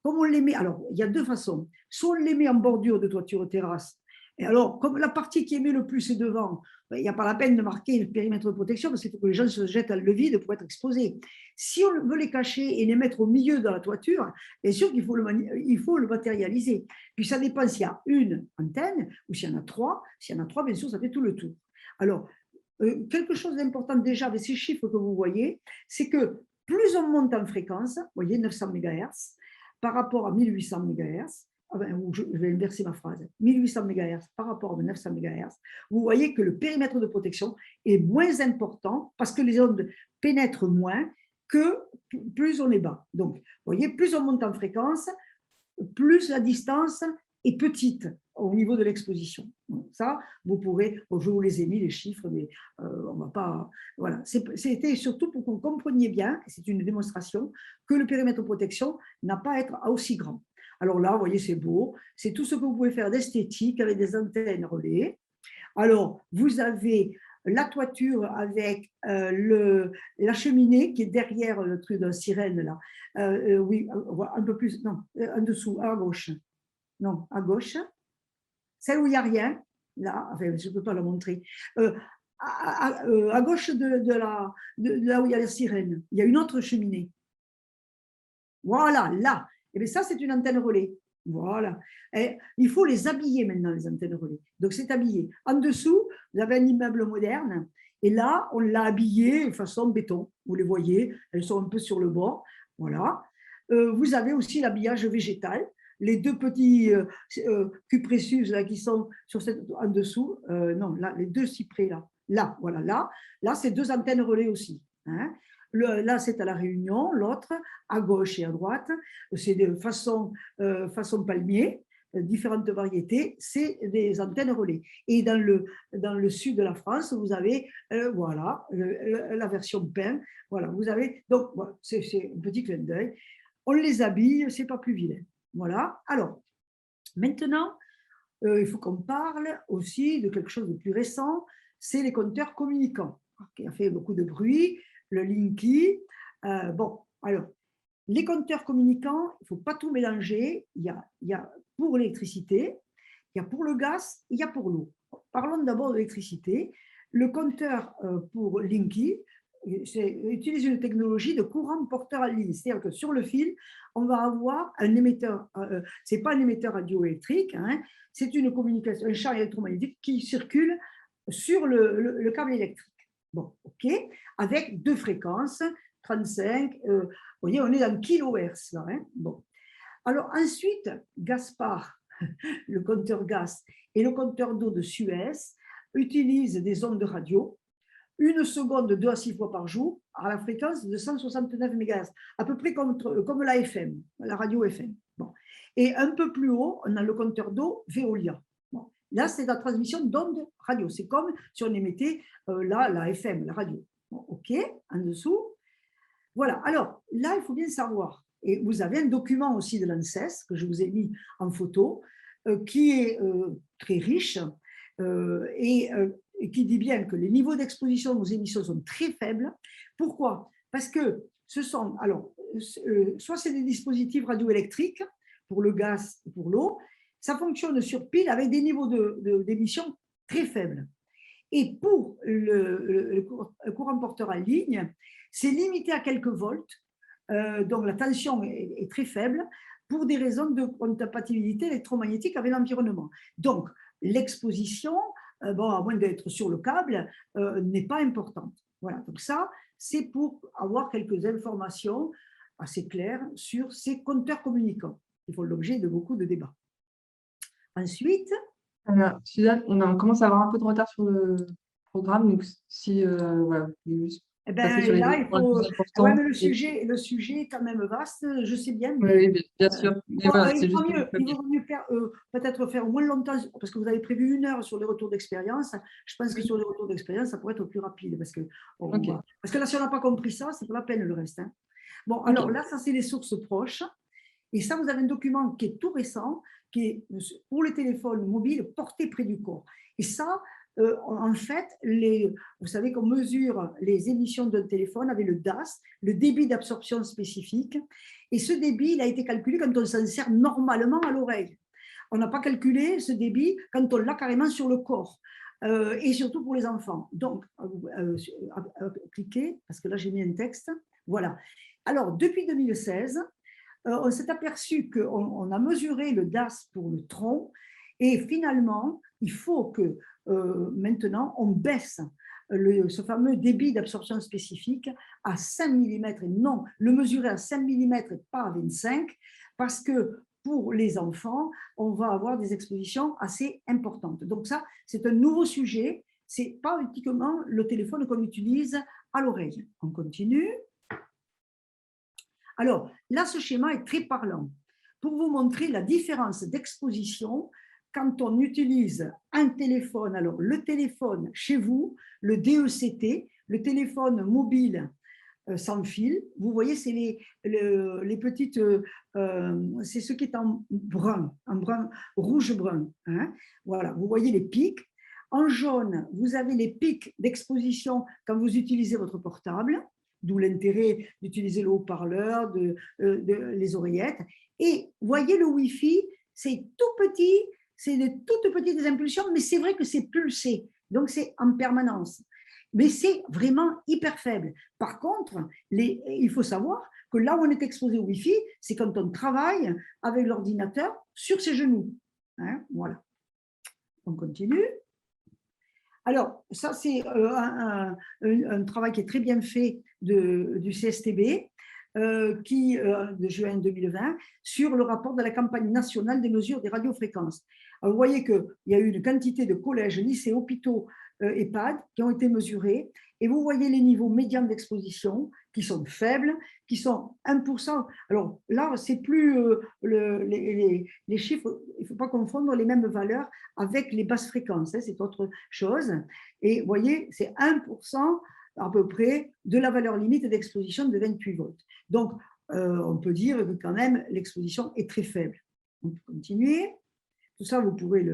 comme on les met, alors, il y a 2 façons. Soit on les met en bordure de toiture terrasse, et alors, comme la partie qui émet le plus est devant, il n'y a pas la peine de marquer le périmètre de protection parce qu'il faut que les gens se jettent dans le vide pour être exposés. Si on veut les cacher et les mettre au milieu de la toiture, bien sûr qu'il faut le matérialiser. Puis ça dépend s'il y a une antenne ou s'il y en a 3. S'il y en a 3, bien sûr, ça fait tout le tour. Alors, quelque chose d'important déjà avec ces chiffres que vous voyez, c'est que plus on monte en fréquence, vous voyez 900 MHz par rapport à 1800 MHz, je vais inverser ma phrase, 1800 MHz par rapport à 900 MHz, vous voyez que le périmètre de protection est moins important parce que les ondes pénètrent moins que plus on est bas. Donc, vous voyez, plus on monte en fréquence, plus la distance est petite au niveau de l'exposition. Ça, vous pourrez, je vous les ai mis les chiffres, mais on va pas. Voilà, c'était surtout pour qu'on compreniez bien, c'est une démonstration, que le périmètre de protection n'a pas à être aussi grand. Alors là, vous voyez, c'est beau. C'est tout ce que vous pouvez faire d'esthétique avec des antennes relais. Alors, vous avez la toiture avec la cheminée qui est derrière le truc de sirène, là. Oui, un peu plus, non, en dessous, à gauche. Non, à gauche. Celle où il n'y a rien, là, enfin, je ne peux pas la montrer. À gauche de là où il y a la sirène, il y a une autre cheminée. Voilà, là. Et bien ça, c'est une antenne relais. Voilà. Et il faut les habiller maintenant, les antennes relais. Donc, c'est habillé. En dessous, vous avez un immeuble moderne. Et là, on l'a habillé de façon béton. Vous les voyez, elles sont un peu sur le bord. Voilà. Vous avez aussi l'habillage végétal. Les 2 petits cupressus là, qui sont en dessous. Non, là, les 2 cyprès là. Là, voilà, là. Là, c'est 2 antennes relais aussi. Hein. Là, c'est à La Réunion, l'autre, à gauche et à droite, c'est de façon palmier, différentes variétés, c'est des antennes relais. Et dans le sud de la France, vous avez voilà, la version pain. Voilà, vous avez, donc, voilà, c'est un petit clin d'œil. On les habille, c'est pas plus vilain. Voilà. Alors, maintenant, il faut qu'on parle aussi de quelque chose de plus récent, c'est les compteurs communicants, qui a fait beaucoup de bruit. Le Linky. Bon, alors, les compteurs communicants, il ne faut pas tout mélanger. Il y a pour l'électricité, Il y a pour le gaz, il y a pour l'eau. Parlons d'abord de l'électricité. Le compteur pour Linky utilise une technologie de courant porteur à ligne. C'est-à-dire que sur le fil, on va avoir un émetteur, ce n'est pas un émetteur radioélectrique, hein, c'est une communication, un champ électromagnétique qui circule sur le câble électrique. Bon, OK, avec 2 fréquences, 35, vous voyez, on est dans kilohertz là. Hein, bon. Alors ensuite, Gaspard, le compteur gaz et le compteur d'eau de Suez utilisent des ondes de radio, 1 seconde 2 à 6 fois par jour, à la fréquence de 169 MHz, à peu près comme la FM, la radio FM. Bon. Et un peu plus haut, on a le compteur d'eau Veolia. Bon. Là, c'est la transmission d'ondes radio. C'est comme si on émettait la FM, la radio. Bon, OK, en dessous. Voilà. Alors, là, il faut bien savoir, et vous avez un document aussi de l'ANSES que je vous ai mis en photo, qui est très riche et qui dit bien que les niveaux d'exposition aux émissions sont très faibles. Pourquoi? Parce que ce sont, alors, soit c'est des dispositifs radioélectriques pour le gaz et pour l'eau, ça fonctionne sur pile avec des niveaux d'émission très faibles. Et pour le courant porteur en ligne, c'est limité à quelques volts, donc la tension est très faible pour des raisons de compatibilité électromagnétique avec l'environnement. Donc, l'exposition, bon, à moins d'être sur le câble, n'est pas importante. Voilà, donc ça, c'est pour avoir quelques informations assez claires sur ces compteurs communicants qui font l'objet de beaucoup de débats. Ensuite, Suzanne, on commence à avoir un peu de retard sur le programme, donc si voilà, eh ben, sur les là, il points les faut. plus importants. Ouais, mais le sujet est quand même vaste, je sais bien. Mais, oui, bien sûr. Mais voilà, c'est juste il vaut mieux peut-être faire moins longtemps, parce que vous avez prévu 1 heure sur les retours d'expérience. Je pense que sur les retours d'expérience, ça pourrait être plus rapide. Parce que là, si on n'a pas compris ça, c'est pas la peine le reste. Hein. Bon, alors là, ça, c'est les sources proches. Et ça, vous avez un document qui est tout récent, qui est pour le téléphone mobile porté près du corps. Et ça, en fait, vous savez qu'on mesure les émissions d'un téléphone avec le DAS, le débit d'absorption spécifique. Et ce débit, il a été calculé quand on s'en sert normalement à l'oreille. On n'a pas calculé ce débit quand on l'a carrément sur le corps. Et surtout pour les enfants. Donc, cliquez, parce que là, j'ai mis un texte. Voilà. Alors, depuis 2016, on s'est aperçu qu'on a mesuré le DAS pour le tronc et finalement, il faut que maintenant, on baisse ce fameux débit d'absorption spécifique à 5 mm et non le mesurer à 5 mm et pas à 25 parce que pour les enfants, on va avoir des expositions assez importantes. Donc ça, c'est un nouveau sujet. Ce n'est pas uniquement le téléphone qu'on utilise à l'oreille. On continue. Alors, là, ce schéma est très parlant pour vous montrer la différence d'exposition quand on utilise un téléphone. Alors, le téléphone chez vous, le DECT, le téléphone mobile sans fil, vous voyez, c'est les petites, c'est ce qui est en brun rouge-brun. Hein, voilà, vous voyez les pics. En jaune, vous avez les pics d'exposition quand vous utilisez votre portable. D'où l'intérêt d'utiliser le haut-parleur, les oreillettes. Et voyez le Wi-Fi, c'est tout petit, c'est de toutes petites impulsions, mais c'est vrai que c'est pulsé, donc c'est en permanence. Mais c'est vraiment hyper faible. Par contre, il faut savoir que là où on est exposé au Wi-Fi, c'est quand on travaille avec l'ordinateur sur ses genoux. Hein, voilà. On continue. Alors, ça, c'est un travail qui est très bien fait du CSTB, de juin 2020, sur le rapport de la campagne nationale des mesures des radiofréquences. Alors, vous voyez qu'il y a eu une quantité de collèges, lycées, hôpitaux, EHPAD qui ont été mesurés, et vous voyez les niveaux médians d'exposition qui sont faibles, qui sont 1%. Alors là, c'est plus les chiffres, il ne faut pas confondre les mêmes valeurs avec les basses fréquences, hein, c'est autre chose. Et vous voyez, c'est 1% à peu près de la valeur limite d'exposition de 28 volts. Donc, on peut dire que quand même, l'exposition est très faible. On peut continuer. Tout ça, vous pouvez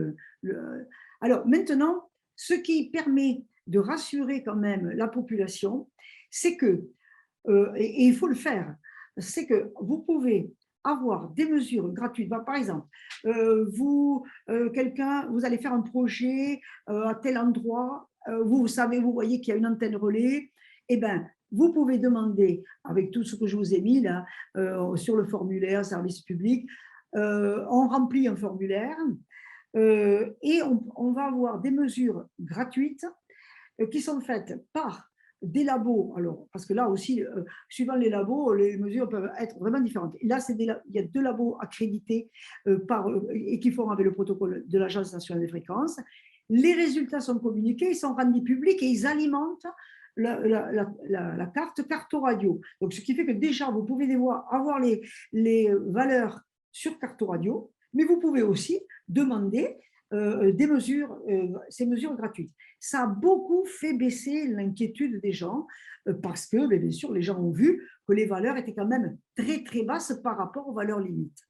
Alors, maintenant, ce qui permet de rassurer quand même la population, c'est que, et il faut le faire, c'est que vous pouvez avoir des mesures gratuites. Par exemple, vous allez faire un projet à tel endroit, vous savez, vous voyez qu'il y a une antenne relais, eh bien, vous pouvez demander, avec tout ce que je vous ai mis là, sur le formulaire service public, on remplit un formulaire et on va avoir des mesures gratuites qui sont faites par des labos. Alors, parce que là aussi, suivant les labos, les mesures peuvent être vraiment différentes. Et là, il y a 2 labos accrédités et qui font avec le protocole de l'Agence nationale des fréquences. Les résultats sont communiqués, ils sont rendus publics et ils alimentent la carte Carto-Radio. Donc, ce qui fait que déjà, vous pouvez avoir les valeurs sur Carto-Radio, mais vous pouvez aussi demander ces mesures gratuites. Ça a beaucoup fait baisser l'inquiétude des gens parce que, bien sûr, les gens ont vu que les valeurs étaient quand même très, très basses par rapport aux valeurs limites.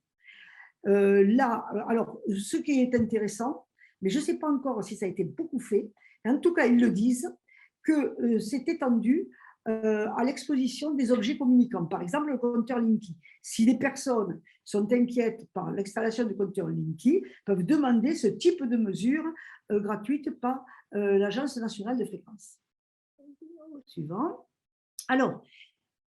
Alors, ce qui est intéressant, mais je ne sais pas encore si ça a été beaucoup fait, en tout cas, ils le disent, que c'est étendu à l'exposition des objets communicants. Par exemple, le compteur Linky. Si les personnes sont inquiètes par l'installation du compteur Linky, peuvent demander ce type de mesures gratuites par l'Agence nationale de fréquences. Suivant. Alors,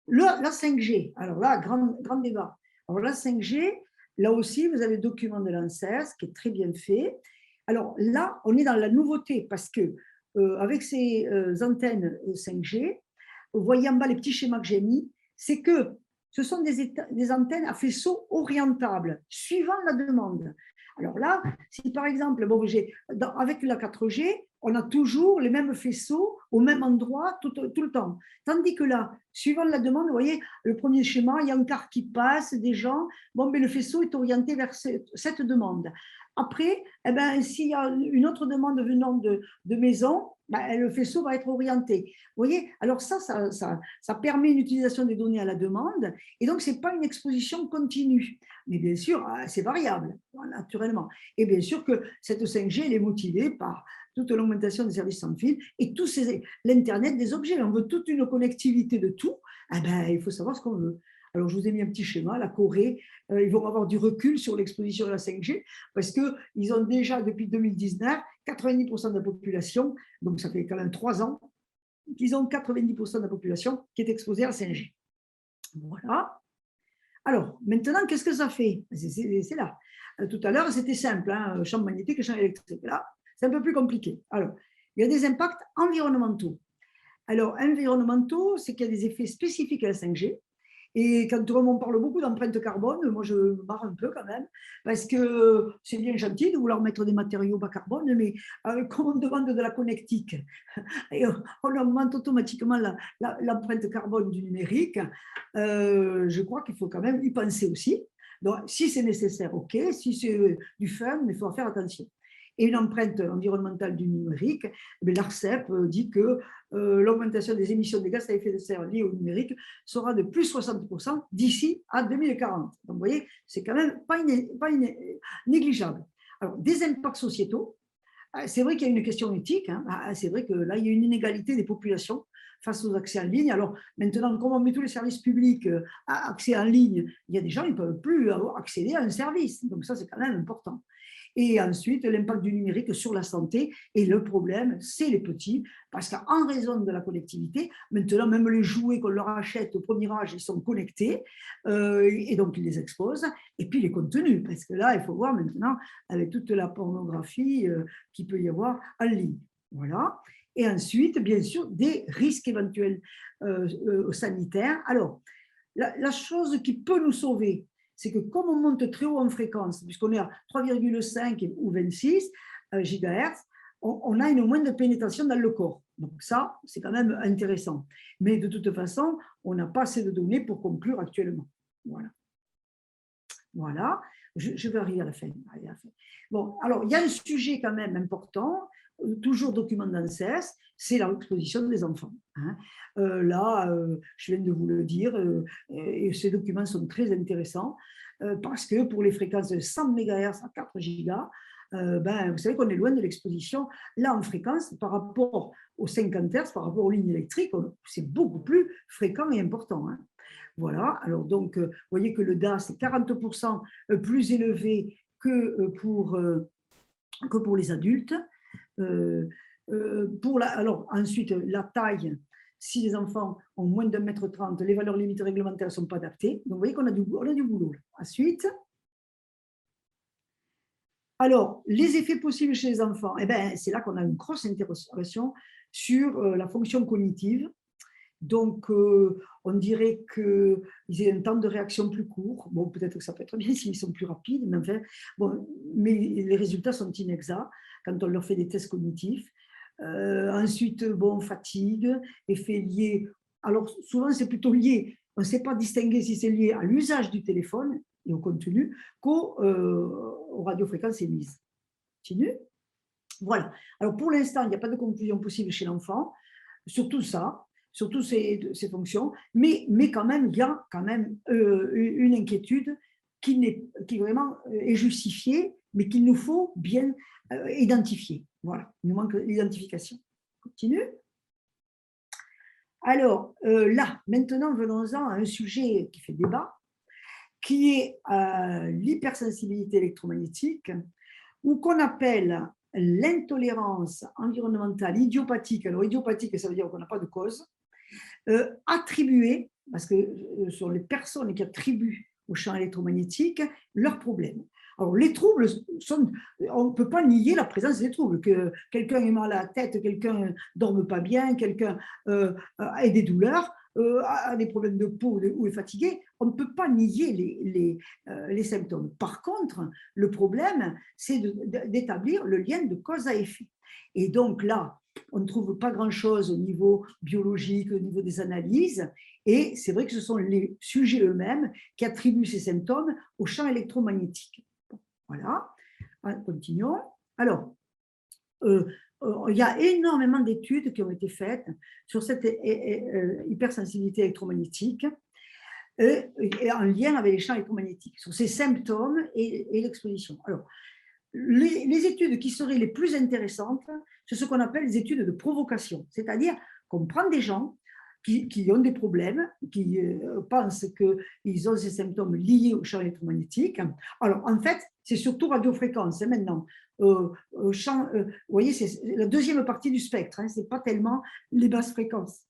la 5G. Alors là, grand débat. Alors la 5G, là aussi, vous avez le document de l'ANSES qui est très bien fait. Alors là, on est dans la nouveauté parce que avec ces antennes 5G, vous voyez en bas les petits schémas que j'ai mis, c'est que ce sont des antennes à faisceau orientables, suivant la demande. Alors là, si par exemple, avec la 4G, on a toujours les mêmes faisceaux au même endroit tout le temps. Tandis que là, suivant la demande, vous voyez, le premier schéma, il y a un car qui passe, des gens, mais le faisceau est orienté vers cette demande. Après, s'il y a une autre demande venant de maison, le faisceau va être orienté. Vous voyez, alors ça permet une utilisation des données à la demande, et donc ce n'est pas une exposition continue. Mais bien sûr, c'est variable, naturellement. Et bien sûr que cette 5G, elle est motivée par toute l'augmentation des services sans fil et l'Internet des objets. On veut toute une connectivité de tout. Il faut savoir ce qu'on veut. Alors, je vous ai mis un petit schéma. La Corée, ils vont avoir du recul sur l'exposition de la 5G parce qu'ils ont déjà, depuis 2019, 90% de la population, donc ça fait quand même 3 ans, qu'ils ont 90% de la population qui est exposée à la 5G. Voilà. Alors, maintenant, qu'est-ce que ça fait? C'est là. Tout à l'heure, c'était simple, hein, champ magnétique, champ électrique. Là, c'est un peu plus compliqué. Alors, il y a des impacts environnementaux. Alors, environnementaux, c'est qu'il y a des effets spécifiques à la 5G. Et quand on parle beaucoup d'empreinte carbone, moi je me marre un peu quand même, parce que c'est bien gentil de vouloir mettre des matériaux bas carbone, mais quand on demande de la connectique, et on augmente automatiquement l'empreinte carbone du numérique, je crois qu'il faut quand même y penser aussi. Donc, si c'est nécessaire, ok, si c'est du fun, mais il faut faire attention. Et une empreinte environnementale du numérique, l'ARCEP dit que l'augmentation des émissions de gaz à effet de serre liées au numérique sera de plus 60% d'ici à 2040. Donc, vous voyez, c'est quand même pas négligeable. Alors, des impacts sociétaux, c'est vrai qu'il y a une question éthique, hein. C'est vrai que là, il y a une inégalité des populations face aux accès en ligne. Alors, maintenant, comme on met tous les services publics à accès en ligne, il y a des gens qui ne peuvent plus accéder à un service. Donc, ça, c'est quand même important. Et ensuite, l'impact du numérique sur la santé. Et le problème, c'est les petits, parce qu'en raison de la connectivité, maintenant, même les jouets qu'on leur achète au premier âge, ils sont connectés, et donc ils les exposent. Et puis les contenus, parce que là, il faut voir maintenant, avec toute la pornographie qu'il peut y avoir en ligne. Voilà. Et ensuite, bien sûr, des risques éventuels sanitaires. Alors, la chose qui peut nous sauver, c'est que comme on monte très haut en fréquence, puisqu'on est à 3,5 ou 26 GHz, on a une moindre pénétration dans le corps. Donc ça, c'est quand même intéressant. Mais de toute façon, on n'a pas assez de données pour conclure actuellement. Voilà. Voilà. Je vais arriver à la fin. Bon, alors, il y a un sujet quand même important, toujours document d'ANSES, c'est l'exposition des enfants. Hein. Je viens de vous le dire, et ces documents sont très intéressants parce que pour les fréquences de 100 MHz à 4 gigas, vous savez qu'on est loin de l'exposition. Là, en fréquence, par rapport aux 50 Hz, par rapport aux lignes électriques, c'est beaucoup plus fréquent et important. Hein. Voilà, alors donc, vous voyez que le DA, c'est 40% plus élevé que pour les adultes. Alors, ensuite, la taille, si les enfants ont moins de 1,30 m, les valeurs limites réglementaires ne sont pas adaptées. Donc, vous voyez qu'on a du boulot. Là. Ensuite, alors, les effets possibles chez les enfants, c'est là qu'on a une grosse interrogation sur la fonction cognitive. Donc, on dirait qu'ils aient un temps de réaction plus court. Bon, peut-être que ça peut être bien s'ils sont plus rapides, mais enfin, mais les résultats sont inexacts quand on leur fait des tests cognitifs. Ensuite, fatigue, effet lié. Alors, souvent, c'est plutôt lié. On ne sait pas distinguer si c'est lié à l'usage du téléphone et au contenu qu'aux radiofréquences émises. Continue. Voilà. Alors, pour l'instant, il n'y a pas de conclusion possible chez l'enfant sur tout ça, sur toutes ces fonctions, mais quand même, il y a quand même une inquiétude qui vraiment est justifiée, mais qu'il nous faut bien identifier. Voilà, il nous manque l'identification. Continue. Alors, là, maintenant, venons-en à un sujet qui fait débat, qui est l'hypersensibilité électromagnétique, ou qu'on appelle l'intolérance environnementale idiopathique. Alors, idiopathique, ça veut dire qu'on n'a pas de cause. Attribuée, parce que ce sont les personnes qui attribuent au champ électromagnétique leurs problèmes. Alors, les troubles on ne peut pas nier la présence des troubles. Que quelqu'un ait mal à la tête, quelqu'un ne dorme pas bien, quelqu'un ait des douleurs, a des problèmes de peau ou est fatigué, on ne peut pas nier les symptômes. Par contre, le problème, c'est d'établir le lien de cause à effet. Et donc là, on ne trouve pas grand-chose au niveau biologique, au niveau des analyses, et c'est vrai que ce sont les sujets eux-mêmes qui attribuent ces symptômes au champ électromagnétique. Voilà, continuons. Alors, il y a énormément d'études qui ont été faites sur cette hypersensibilité électromagnétique et en lien avec les champs électromagnétiques, sur ces symptômes et l'exposition. Alors, les études qui seraient les plus intéressantes, c'est ce qu'on appelle les études de provocation, c'est-à-dire qu'on prend des gens qui ont des problèmes, qui pensent qu'ils ont ces symptômes liés au champ électromagnétique. Alors, en fait, c'est surtout radiofréquence maintenant. Vous voyez, c'est la deuxième partie du spectre, ce n'est pas tellement les basses fréquences.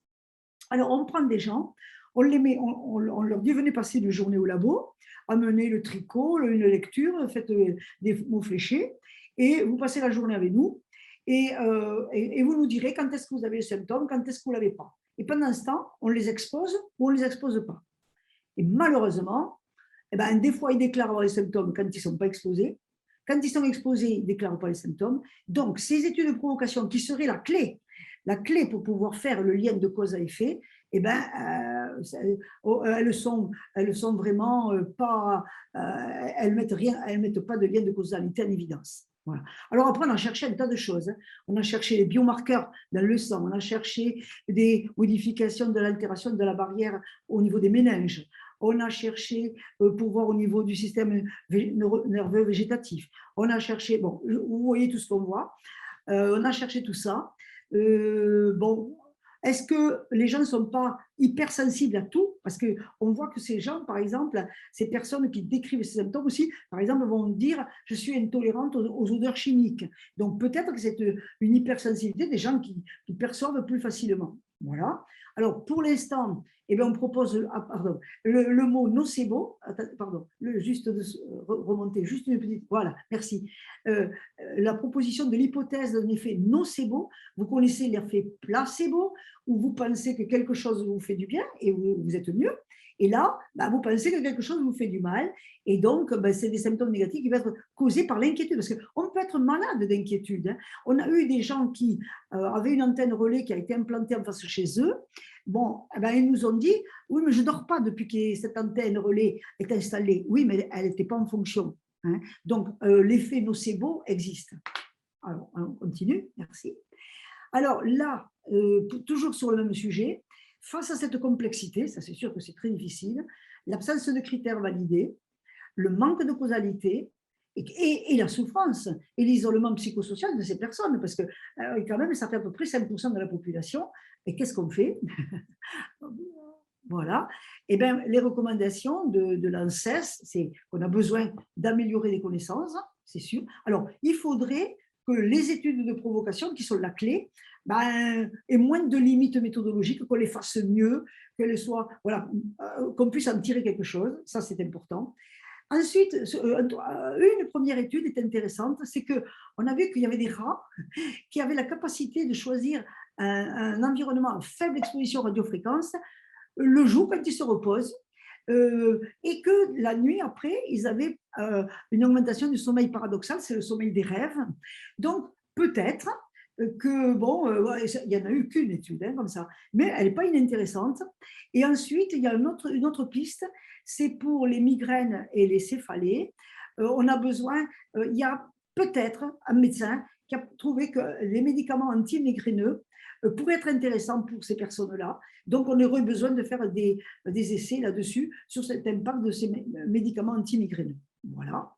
Alors, on prend des gens, on leur dit venez passer une journée au labo, amenez le tricot, une lecture, faites des mots fléchés, et vous passez la journée avec nous, et vous nous direz quand est-ce que vous avez les symptômes, quand est-ce que vous ne l'avez pas. Et pendant ce temps, on les expose ou on ne les expose pas. Et malheureusement, des fois, ils déclarent avoir les symptômes quand ils ne sont pas exposés. Quand ils sont exposés, ils ne déclarent pas les symptômes. Donc, ces études de provocation qui seraient la clé pour pouvoir faire le lien de cause à effet, elles sont vraiment pas, elles mettent pas de lien de causalité en évidence. Voilà. Alors après, on a cherché un tas de choses. On a cherché les biomarqueurs dans le sang, on a cherché des modifications de l'altération de la barrière au niveau des méninges. On a cherché pour voir au niveau du système nerveux végétatif. On a cherché, vous voyez tout ce qu'on voit. On a cherché tout ça. Est-ce que les gens ne sont pas hypersensibles à tout? Parce qu'on voit que ces gens, par exemple, ces personnes qui décrivent ces symptômes aussi, par exemple, vont dire « je suis intolérante aux odeurs chimiques ». Donc, peut-être que c'est une hypersensibilité des gens qui perçoivent plus facilement. Voilà. Alors, pour l'instant, on propose le mot nocebo, juste de remonter, juste une petite, voilà, merci. La proposition de l'hypothèse d'un effet nocebo, vous connaissez l'effet placebo, où vous pensez que quelque chose vous fait du bien et vous êtes mieux. Et là, vous pensez que quelque chose vous fait du mal. Et donc, c'est des symptômes négatifs qui peuvent être causés par l'inquiétude. Parce qu'on peut être malade d'inquiétude. Hein. On a eu des gens qui avaient une antenne relais qui a été implantée en face chez eux. Ils nous ont dit, oui, mais je ne dors pas depuis que cette antenne relais est installée. Oui, mais elle n'était pas en fonction. Hein. Donc, l'effet nocebo existe. Alors, on continue. Merci. Alors là, toujours sur le même sujet, face à cette complexité, ça c'est sûr que c'est très difficile, l'absence de critères validés, le manque de causalité et la souffrance et l'isolement psychosocial de ces personnes, parce que quand même, ça fait à peu près 5% de la population. Et qu'est-ce qu'on fait? Voilà. Eh bien, les recommandations de l'ANSES, c'est qu'on a besoin d'améliorer les connaissances, c'est sûr. Alors, il faudrait que les études de provocation, qui sont la clé, aient moins de limites méthodologiques, qu'on les fasse mieux, qu'elles soient, voilà, qu'on puisse en tirer quelque chose. Ça, c'est important. Ensuite, une première étude est intéressante, c'est qu'on a vu qu'il y avait des rats qui avaient la capacité de choisir un environnement à faible exposition radiofréquence le jour quand ils se reposent, et que la nuit, après, ils avaient une augmentation du sommeil paradoxal, c'est le sommeil des rêves. Donc, peut-être que, bon, il n'y en a eu qu'une étude comme ça, mais elle n'est pas inintéressante. Et ensuite, il y a une autre piste, c'est pour les migraines et les céphalées. On a besoin, il y a peut-être un médecin qui a trouvé que les médicaments anti-migraineux pourraient être intéressants pour ces personnes-là. Donc, on aurait besoin de faire des essais là-dessus, sur cet impact de ces médicaments anti-migraineux. Voilà.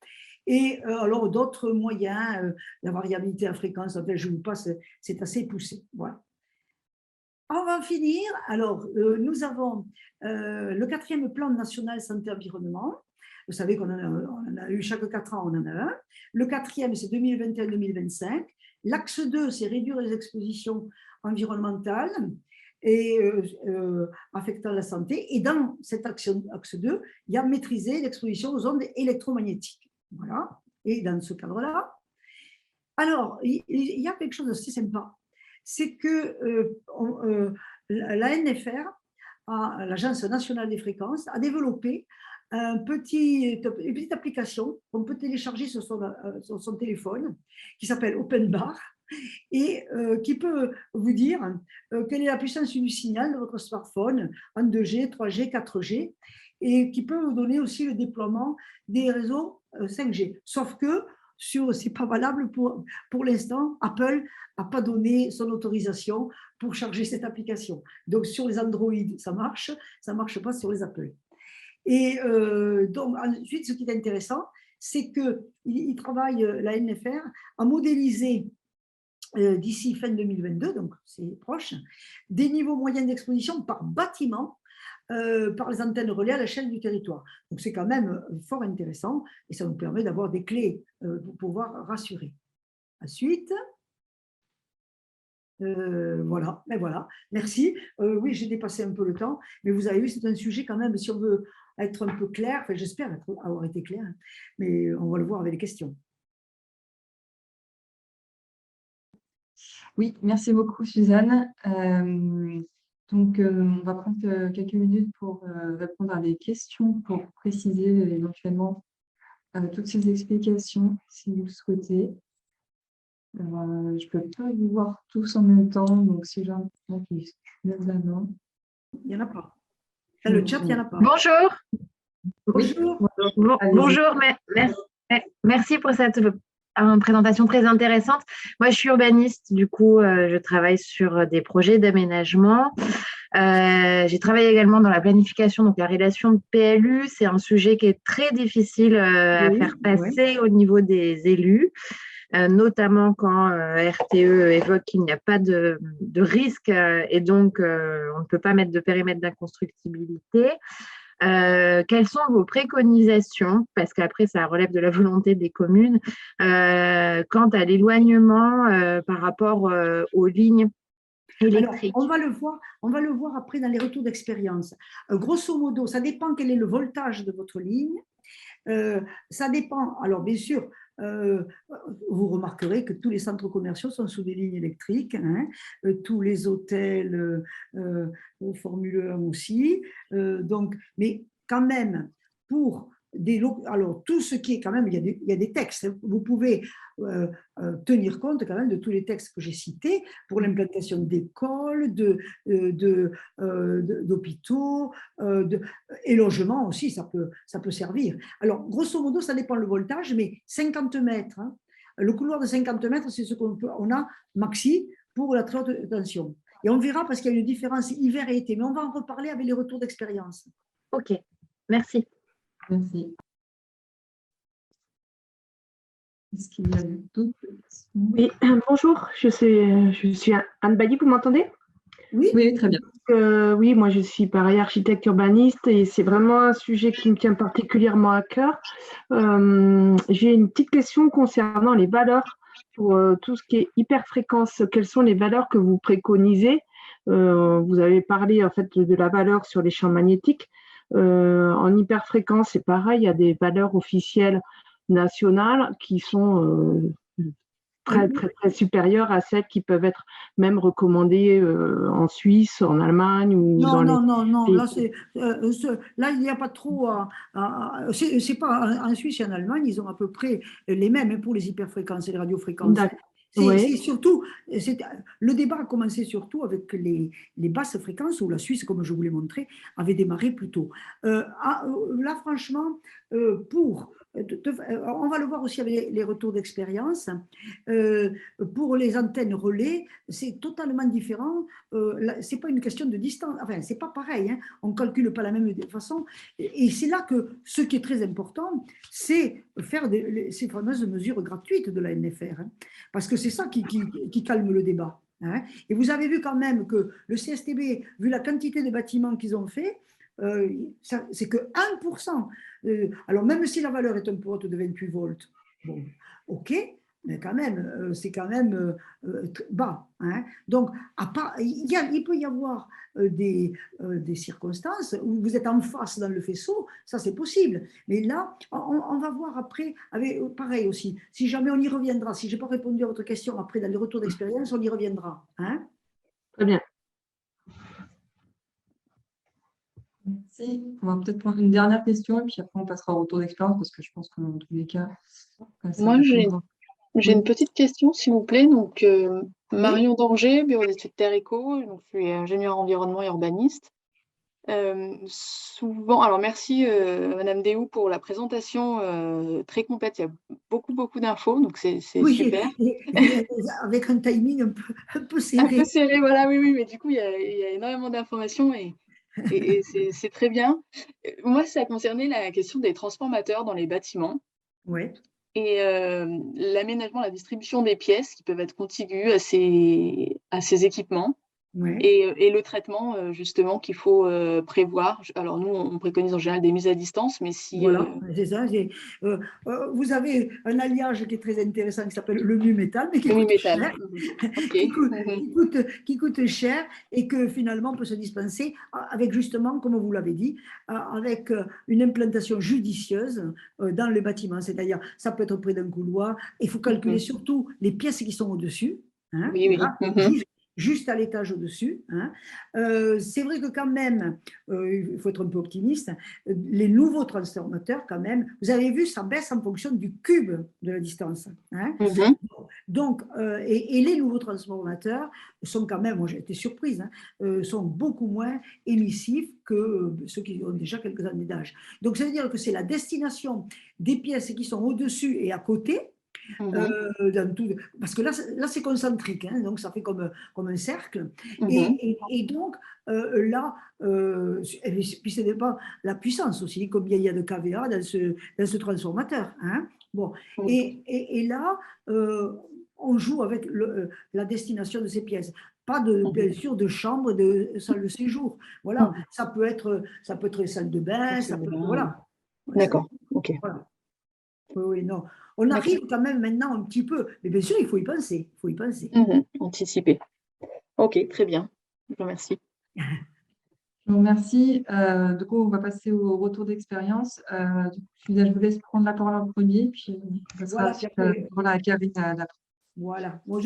Et alors, d'autres moyens, la variabilité à fréquence, en fait, je vous passe, c'est assez poussé. Voilà. On va finir. Alors, nous avons le 4e plan national santé-environnement. Vous savez qu'on en a eu chaque 4 ans, on en a un. Le 4e, c'est 2021-2025. L'axe 2, c'est réduire les expositions environnementales et affectant la santé. Et dans cet axe 2, il y a maîtriser l'exposition aux ondes électromagnétiques. Voilà. Et dans ce cadre-là, alors, il y a quelque chose d'assez sympa. C'est que la NFR, l'Agence nationale des fréquences, a développé une petite application qu'on peut télécharger sur son téléphone, qui s'appelle OpenBar, et qui peut vous dire quelle est la puissance du signal de votre smartphone en 2G, 3G, 4G, et qui peut vous donner aussi le déploiement des réseaux 5G. Sauf que ce n'est pas valable pour l'instant. Apple n'a pas donné son autorisation pour charger cette application. Donc, sur les Android, ça ne marche pas sur les Apple. Et donc, ensuite, ce qui est intéressant, c'est qu'il travaille, la NFR, à modéliser d'ici fin 2022, donc c'est proche, des niveaux moyens d'exposition par bâtiment par les antennes relais à l'échelle du territoire. Donc c'est quand même fort intéressant et ça nous permet d'avoir des clés pour pouvoir rassurer. Ensuite, voilà, mais voilà, merci. Oui, j'ai dépassé un peu le temps, mais vous avez vu, c'est un sujet quand même, si on veut être un peu clair, enfin, j'espère avoir été clair, mais on va le voir avec les questions. Oui, merci beaucoup, Suzanne. Donc, on va prendre quelques minutes pour répondre à des questions, pour préciser éventuellement toutes ces explications, si vous le souhaitez. Je ne peux pas vous voir tous en même temps, donc si j'ai un moment qui se lève la main. Il n'y en a pas. Dans le chat, il n'y en a pas. Bonjour. Bonjour. Oui. Bonjour, merci pour cette présentation très intéressante. Moi, je suis urbaniste, du coup, je travaille sur des projets d'aménagement. J'ai travaillé également dans la planification, donc la relation de PLU. C'est un sujet qui est très difficile à faire passer au niveau des élus, notamment quand RTE évoque qu'il n'y a pas de risque et donc on ne peut pas mettre de périmètre d'inconstructibilité. Quelles sont vos préconisations, parce qu'après ça relève de la volonté des communes, quant à l'éloignement par rapport aux lignes électriques? Alors, on va le voir après dans les retours d'expérience. Grosso modo, ça dépend quel est le voltage de votre ligne. Ça dépend, alors bien sûr, vous remarquerez que tous les centres commerciaux sont sous des lignes électriques, hein, tous les hôtels Formule 1 aussi, donc, mais quand même, pour alors tout ce qui est quand même, il y a des textes, vous pouvez tenir compte quand même de tous les textes que j'ai cités pour l'implantation d'écoles, d'hôpitaux et logements aussi, ça peut servir. Alors, grosso modo, ça dépend le voltage, mais 50 mètres, hein, le couloir de 50 mètres, c'est ce on a maxi pour la très haute tension. Et on verra parce qu'il y a une différence hiver et été, mais on va en reparler avec les retours d'expérience. Ok, merci. Merci. Est-ce qu'il y a d'autres questions? Oui, bonjour, je suis Anne Bailly, vous m'entendez? Oui, Oui, très bien. Oui, moi je suis pareil architecte urbaniste et c'est vraiment un sujet qui me tient particulièrement à cœur. J'ai une petite question concernant les valeurs pour tout ce qui est hyperfréquence. Quelles sont les valeurs que vous préconisez? Vous avez parlé en fait de la valeur sur les champs magnétiques. En hyperfréquence, c'est pareil, il y a des valeurs officielles nationales qui sont très, très, très supérieures à celles qui peuvent être même recommandées en Suisse, en Allemagne ou non, dans les non, non, non. pays. Là, il n'y a pas trop c'est pas en Suisse et en Allemagne, ils ont à peu près les mêmes hein, pour les hyperfréquences et les radiofréquences. Hein. D'accord. C'est Oui, surtout, le débat a commencé surtout avec les basses fréquences, où la Suisse, comme je vous l'ai montré, avait démarré plus tôt. Là, franchement, on va le voir aussi avec les retours d'expérience. Euh, pour les antennes relais, c'est totalement différent. C'est pas une question de distance. Enfin, c'est pas pareil. Hein. On calcule pas la même façon. Et c'est là que ce qui est très important, c'est faire ces fameuses mesures gratuites de la NFR. Hein. Parce que c'est ça qui calme le débat. Hein. Et vous avez vu quand même que le CSTB, vu la quantité de bâtiments qu'ils ont fait, c'est que 1%. Alors, même si la valeur est un peu haute de 28 volts, bon, ok, mais quand même, c'est quand même bas. Hein. Donc, il peut y avoir des circonstances où vous êtes en face dans le faisceau, ça c'est possible. Mais là, on va voir après, pareil aussi, si jamais on y reviendra, si je n'ai pas répondu à votre question après dans les retours d'expérience, on y reviendra. Hein. très bien. Merci. On va peut-être prendre une dernière question et puis après on passera au retour d'expérience parce que je pense que dans tous les cas, ça Moi, dépendra. j'ai Oui. une petite question, s'il vous plaît. Donc, Oui. Marion Danger, bureau d'études Terre Éco, donc je suis ingénieure environnement et urbaniste. Souvent, alors merci Madame Déhou pour la présentation très complète. Il y a beaucoup, beaucoup d'infos, donc c'est Oui, super. avec un timing un peu Un peu serré. serré, voilà, oui, mais du coup, il y a énormément d'informations et c'est très bien. Moi, ça concernait la question des transformateurs dans les bâtiments. Ouais. Et l'aménagement, la distribution des pièces qui peuvent être contiguës à ces équipements Ouais. et le traitement justement qu'il faut prévoir. Alors nous, on préconise en général des mises à distance, mais si… Voilà, c'est ça. Vous avez un alliage qui est très intéressant qui s'appelle le mu-métal, mais qui oui, coûte métal. cher, Ok. qui coûte cher et que finalement on peut se dispenser avec justement, comme vous l'avez dit, avec une implantation judicieuse dans le bâtiment. C'est-à-dire, ça peut être près d'un couloir. Il faut calculer surtout les pièces qui sont au-dessus. Hein, Oui, oui. voilà, juste à l'étage au-dessus. Hein. C'est vrai que quand même, il faut être un peu optimiste, les nouveaux transformateurs quand même, vous avez vu, ça baisse en fonction du cube de la distance. Hein. Donc, et les nouveaux transformateurs sont quand même, moi j'ai été surprise, hein, sont beaucoup moins émissifs que ceux qui ont déjà quelques années d'âge. Donc, ça veut dire que c'est la destination des pièces qui sont au-dessus et à côté, dans tout, parce que là c'est concentrique, hein, donc ça fait comme un cercle. Et donc, là, et puis ce n'est pas la puissance aussi, combien il y a de kVA dans ce transformateur. Hein. Bon. Et là, on joue avec la destination de ces pièces. Pas bien sûr de chambre, de salle de séjour. Voilà, ça peut être salle de bain, ça peut, voilà. D'accord, ok. Voilà. Oui, non. On arrive quand même maintenant un petit peu, mais bien sûr, il faut y penser. Il faut y penser. Anticiper. Ok, très bien. Je vous remercie. Je vous remercie. Du coup, on va passer au retour d'expérience. Du coup, je vous laisse prendre la parole en premier, puis on passera Voilà, à Karine après. voilà. Moi,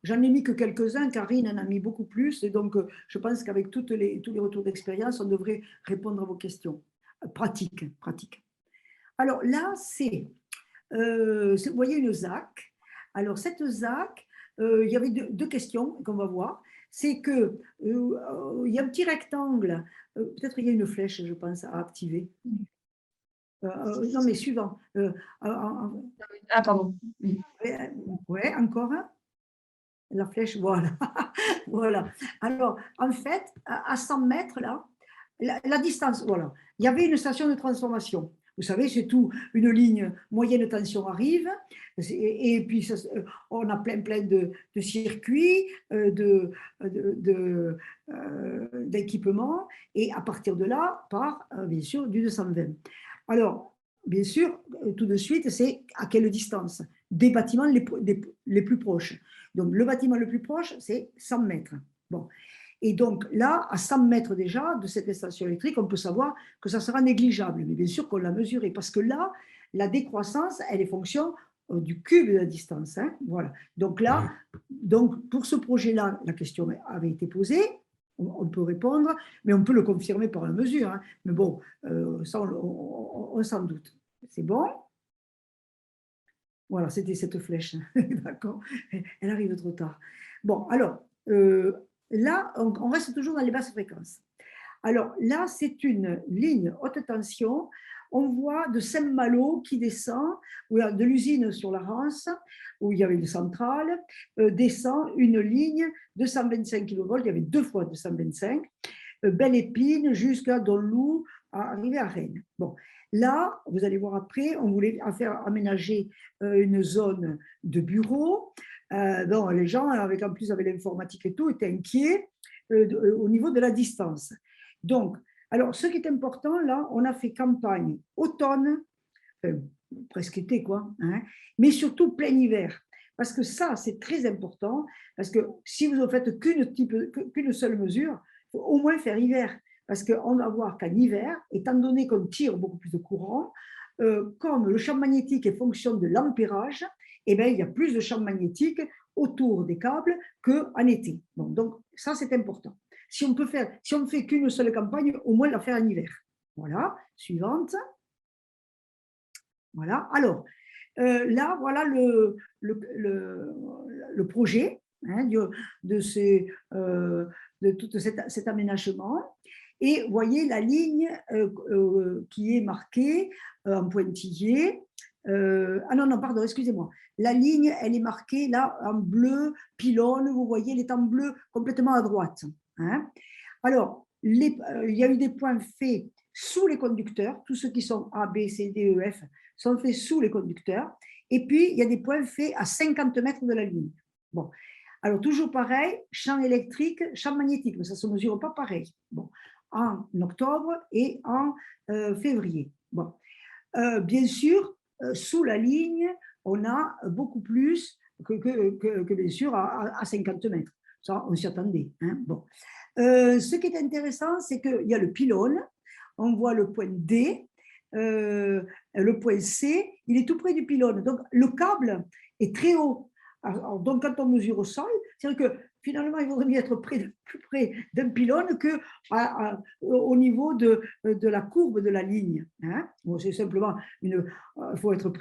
j'en ai mis que quelques-uns. Karine en a mis beaucoup plus. Et donc, je pense qu'avec tous les retours d'expérience, on devrait répondre à vos questions. Pratique. Alors là, vous voyez une ZAC. Alors, cette ZAC, il y avait deux questions qu'on va voir. C'est que il y a un petit rectangle. Peut-être il y a une flèche, je pense, à activer. Non, mais suivant. Ah, pardon. Oui. Ouais, encore un. La flèche, voilà. Voilà. Alors, en fait, à 100 mètres, là, la distance, voilà. Il y avait une station de transformation. Vous savez, c'est tout. Une ligne moyenne tension arrive, et puis on a plein de circuits, d'équipements, et à partir de là, part bien sûr du 220. Alors, bien sûr, tout de suite, c'est à quelle distance? Des bâtiments les plus proches. Donc, le bâtiment le plus proche, c'est 100 mètres. Bon. Et donc là, à 100 mètres déjà de cette station électrique, on peut savoir que ça sera négligeable. Mais bien sûr qu'on l'a mesuré, parce que là, la décroissance, elle est fonction du cube de la distance. Hein, voilà. Donc là, pour ce projet-là, la question avait été posée. On peut répondre, mais on peut le confirmer par la mesure. Hein. Mais bon, ça, on s'en doute. C'est bon? Voilà, c'était cette flèche. D'accord? Elle arrive trop tard. Bon, alors, là, on reste toujours dans les basses fréquences. Alors là, c'est une ligne haute tension. On voit de Saint-Malo qui descend, de l'usine sur la Rance, où il y avait une centrale, descend une ligne de 125 kV, il y avait 2 fois de 125, Belle Épine jusqu'à Donlou, arriver à Rennes. Bon, là, vous allez voir après, on voulait faire aménager une zone de bureau. Donc, les gens, avec l'informatique et tout, étaient inquiets au niveau de la distance. Donc, alors, ce qui est important, là, on a fait campagne automne, presque été, quoi, hein, mais surtout plein hiver. Parce que ça, c'est très important, parce que si vous ne faites qu'une seule mesure, il faut au moins faire hiver. Parce qu'on va voir qu'en hiver, étant donné qu'on tire beaucoup plus de courant, comme le champ magnétique est fonction de l'ampérage, eh bien, il y a plus de champ magnétique autour des câbles qu'en été. Bon, donc, ça, c'est important. Si on ne fait qu'une seule campagne, au moins la faire en hiver. Voilà, suivante. Voilà, alors, là, voilà le projet hein, de tout cet aménagement. Et vous voyez la ligne qui est marquée en pointillé. Non, pardon, excusez-moi. La ligne, elle est marquée là en bleu, pylône, vous voyez, elle est en bleu complètement à droite. Hein. Alors, il y a eu des points faits sous les conducteurs, tous ceux qui sont A, B, C, D, E, F sont faits sous les conducteurs. Et puis, il y a des points faits à 50 mètres de la ligne. Bon. Alors, toujours pareil, champ électrique, champ magnétique, mais ça ne se mesure pas pareil. Bon. En octobre et en février. Bon. Bien sûr, sous la ligne, on a beaucoup plus que bien sûr à 50 mètres. Ça, on s'y attendait. Hein. Bon. Ce qui est intéressant, c'est qu'il y a le pylône, on voit le point D, le point C, il est tout près du pylône. Donc, le câble est très haut. Alors, donc, quand on mesure au sol, c'est-à-dire que finalement, il vaudrait mieux être plus près d'un pylône qu'au niveau de la courbe de la ligne. Hein. Bon, c'est simplement il faut être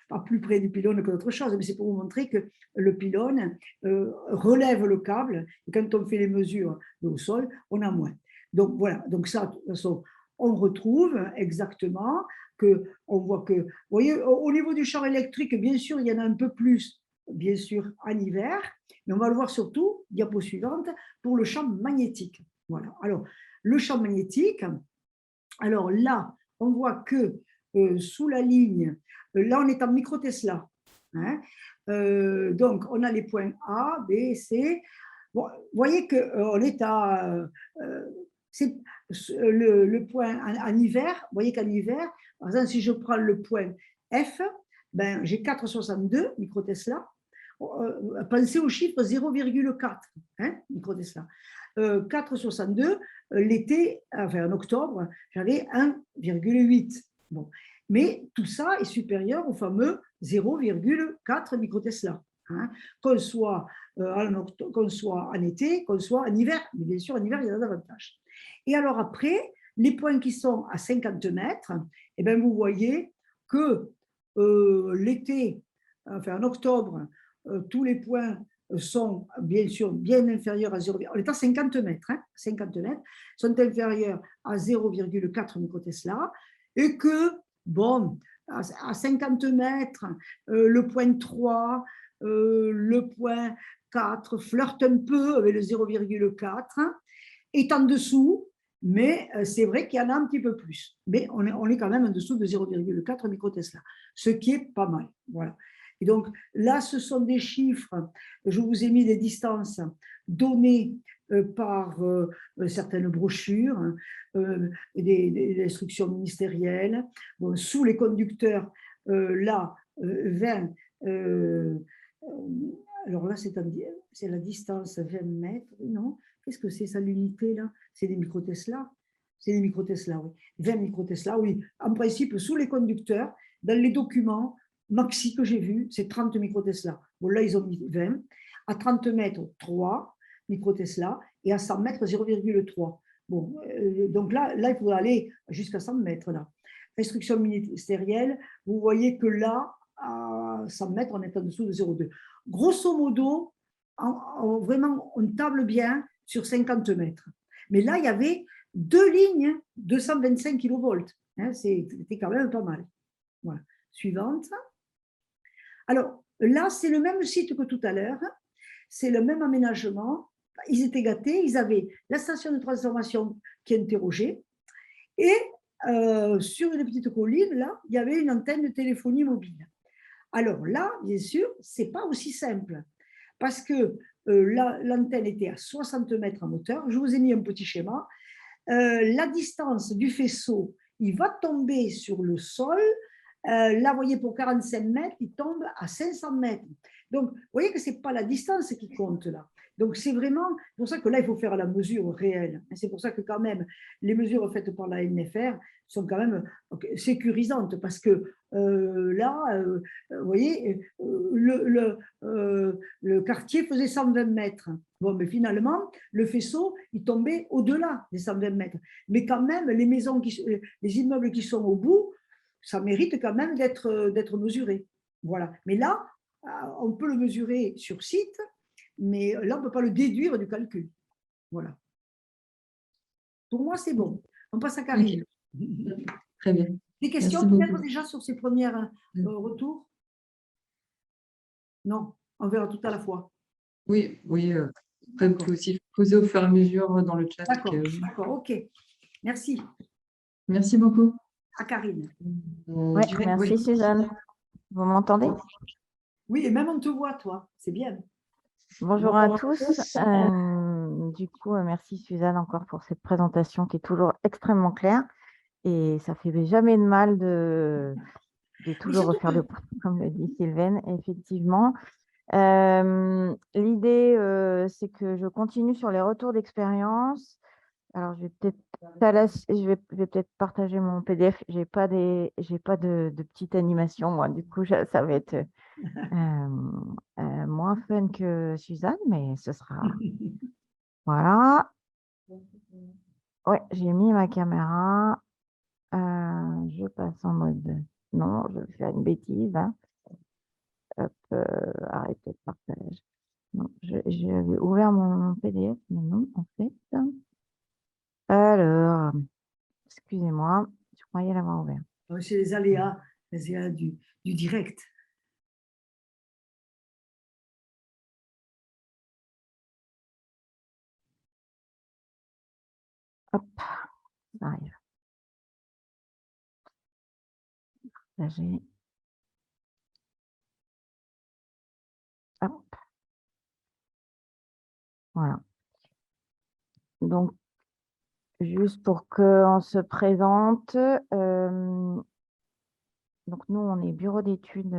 pas plus près du pylône que d'autre chose, mais c'est pour vous montrer que le pylône relève le câble, et quand on fait les mesures au sol, on a moins. Donc voilà, donc ça, de toute façon, on retrouve exactement on voit que, vous voyez, au niveau du champ électrique, bien sûr, il y en a un peu plus, bien sûr, en hiver, mais on va le voir surtout, diapo suivante, pour le champ magnétique. Voilà. Alors, le champ magnétique, alors là, on voit que sous la ligne, là, on est en micro-Tesla. Hein, donc, on a les points A, B, C. Bon, vous voyez qu'on est à... c'est le point en hiver, vous voyez qu'en hiver, par exemple, si je prends le point F, ben, j'ai 4,62 micro-Tesla. Pensez au chiffre 0,4 hein, micro-Tesla. 4,62, l'été, enfin en octobre, j'avais 1,8. Bon. Mais tout ça est supérieur au fameux 0,4 micro-Tesla. Hein, qu'on soit en été, qu'on soit en hiver. Mais bien sûr, en hiver, il y en a davantage. Et alors après, les points qui sont à 50 mètres, eh bien, vous voyez que l'été, enfin en octobre, tous les points sont bien sûr bien inférieurs à 0, on est à 50 mètres, hein, 50 mètres, sont inférieurs à 0,4 microtesla, et que, bon, à 50 mètres, le point 3, le point 4 flirte un peu avec le 0,4, est en dessous, Mais c'est vrai qu'il y en a un petit peu plus. Mais on est quand même en dessous de 0,4 microtesla, ce qui est pas mal. Voilà. Et donc là, ce sont des chiffres, je vous ai mis des distances données par certaines brochures, des instructions ministérielles. Bon, sous les conducteurs, là, 20, alors là, c'est la distance 20 mètres, non? Qu'est-ce que c'est ça, l'unité là? C'est des microtesla? C'est des microtesla, oui. 20 microtesla, oui. En principe, sous les conducteurs, dans les documents maxi que j'ai vus, c'est 30 microtesla. Bon, là, ils ont mis 20. À 30 mètres, 3 microtesla. Et à 100 mètres, 0,3. Bon, donc là, il faudra aller jusqu'à 100 mètres. Là. Instruction ministérielle, vous voyez que là, à 100 mètres, on est en dessous de 0,2. Grosso modo, vraiment, on table bien sur 50 mètres. Mais là, il y avait 2 lignes, 225 kV. Hein, c'était quand même pas mal. Voilà. Suivante. Alors, là, c'est le même site que tout à l'heure. C'est le même aménagement. Ils étaient gâtés. Ils avaient la station de transformation qui interrogeait. Et sur une petite colline, là, il y avait une antenne de téléphonie mobile. Alors là, bien sûr, ce n'est pas aussi simple. Parce que l'antenne était à 60 mètres en hauteur. Je vous ai mis un petit schéma. La distance du faisceau, il va tomber sur le sol. Là, vous voyez, pour 45 mètres, il tombe à 500 mètres. Donc, vous voyez que ce n'est pas la distance qui compte là. Donc, c'est vraiment pour ça que là, il faut faire la mesure réelle. C'est pour ça que quand même, les mesures faites par la NFR sont quand même sécurisantes parce que là, vous voyez, le quartier faisait 120 mètres. Bon, mais finalement, le faisceau, il tombait au-delà des 120 mètres. Mais quand même, les maisons, les immeubles qui sont au bout, ça mérite quand même d'être mesuré. Voilà. Mais là, on peut le mesurer sur site, mais là, on ne peut pas le déduire du calcul. Voilà. Pour moi, c'est bon. On passe à Karine. Okay. Très bien. Des questions peut-être déjà sur ces premiers retours? Non, on verra tout à la fois. Oui, oui. Après, vous pouvez aussi poser au fur et à mesure dans le chat. D'accord, ok. Merci. Merci beaucoup. À Karine. Ouais, merci Suzanne. Vous m'entendez? Oui, et même on te voit, toi. C'est bien. Bonjour à tous. Du coup, merci Suzanne encore pour cette présentation qui est toujours extrêmement claire. Et ça fait jamais de mal de toujours refaire le point, comme le dit Sylvaine, effectivement. L'idée, c'est que je continue sur les retours d'expérience. Alors, je vais peut-être partager mon PDF. J'ai pas de petite animation, moi. Du coup, ça va être moins fun que Suzanne, mais ce sera... Voilà. Ouais, j'ai mis ma caméra. Je passe en mode... Non, je vais faire une bêtise. Hein. Hop, arrêtez de partage. Non, j'avais ouvert mon PDF, mais non, en fait. Alors, excusez-moi, je croyais l'avoir ouvert. C'est les aléas du direct. Hop, ça arrive. Partager. Hop. Voilà. Donc, juste pour qu'on se présente, donc nous, on est bureau d'études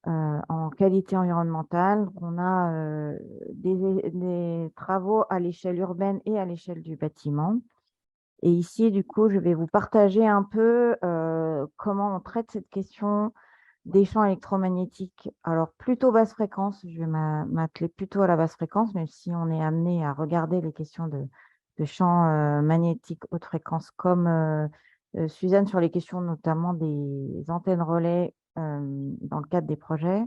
en qualité environnementale. Donc, on a des travaux à l'échelle urbaine et à l'échelle du bâtiment. Et ici, du coup, je vais vous partager un peu comment on traite cette question des champs électromagnétiques. Alors, plutôt basse fréquence, je vais m'atteler plutôt à la basse fréquence, même si on est amené à regarder les questions de champs magnétiques haute fréquence, comme Suzanne sur les questions notamment des antennes relais dans le cadre des projets.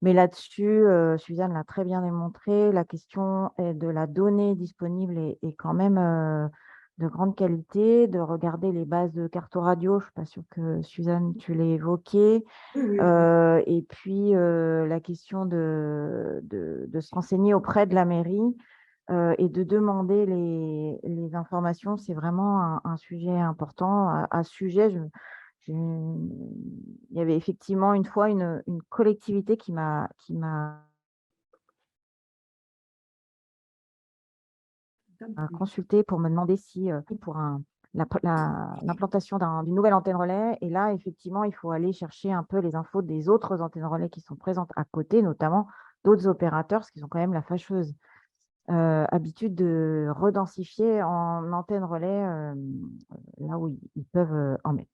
Mais là-dessus, Suzanne l'a très bien démontré, la question de la donnée disponible est quand même de grande qualité, de regarder les bases de cartes radio, je ne suis pas sûre que Suzanne, tu l'aies évoqué, Oui. et puis la question de se renseigner auprès de la mairie et de demander les informations, c'est vraiment un sujet important. À ce sujet, il y avait effectivement une fois une collectivité qui m'a consulté pour me demander si pour l'implantation d'une nouvelle antenne relais. Et là, effectivement, il faut aller chercher un peu les infos des autres antennes relais qui sont présentes à côté, notamment d'autres opérateurs, parce qu'ils ont quand même la fâcheuse habitude de redensifier en antenne relais là où ils peuvent en mettre.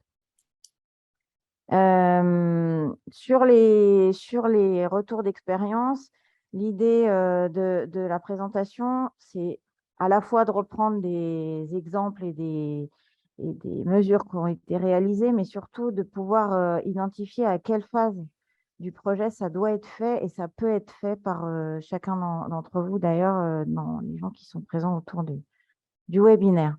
Sur les retours d'expérience, l'idée de la présentation, c'est à la fois de reprendre des exemples et des mesures qui ont été réalisées, mais surtout de pouvoir identifier à quelle phase du projet ça doit être fait, et ça peut être fait par chacun d'entre vous, d'ailleurs, dans les gens qui sont présents autour du webinaire.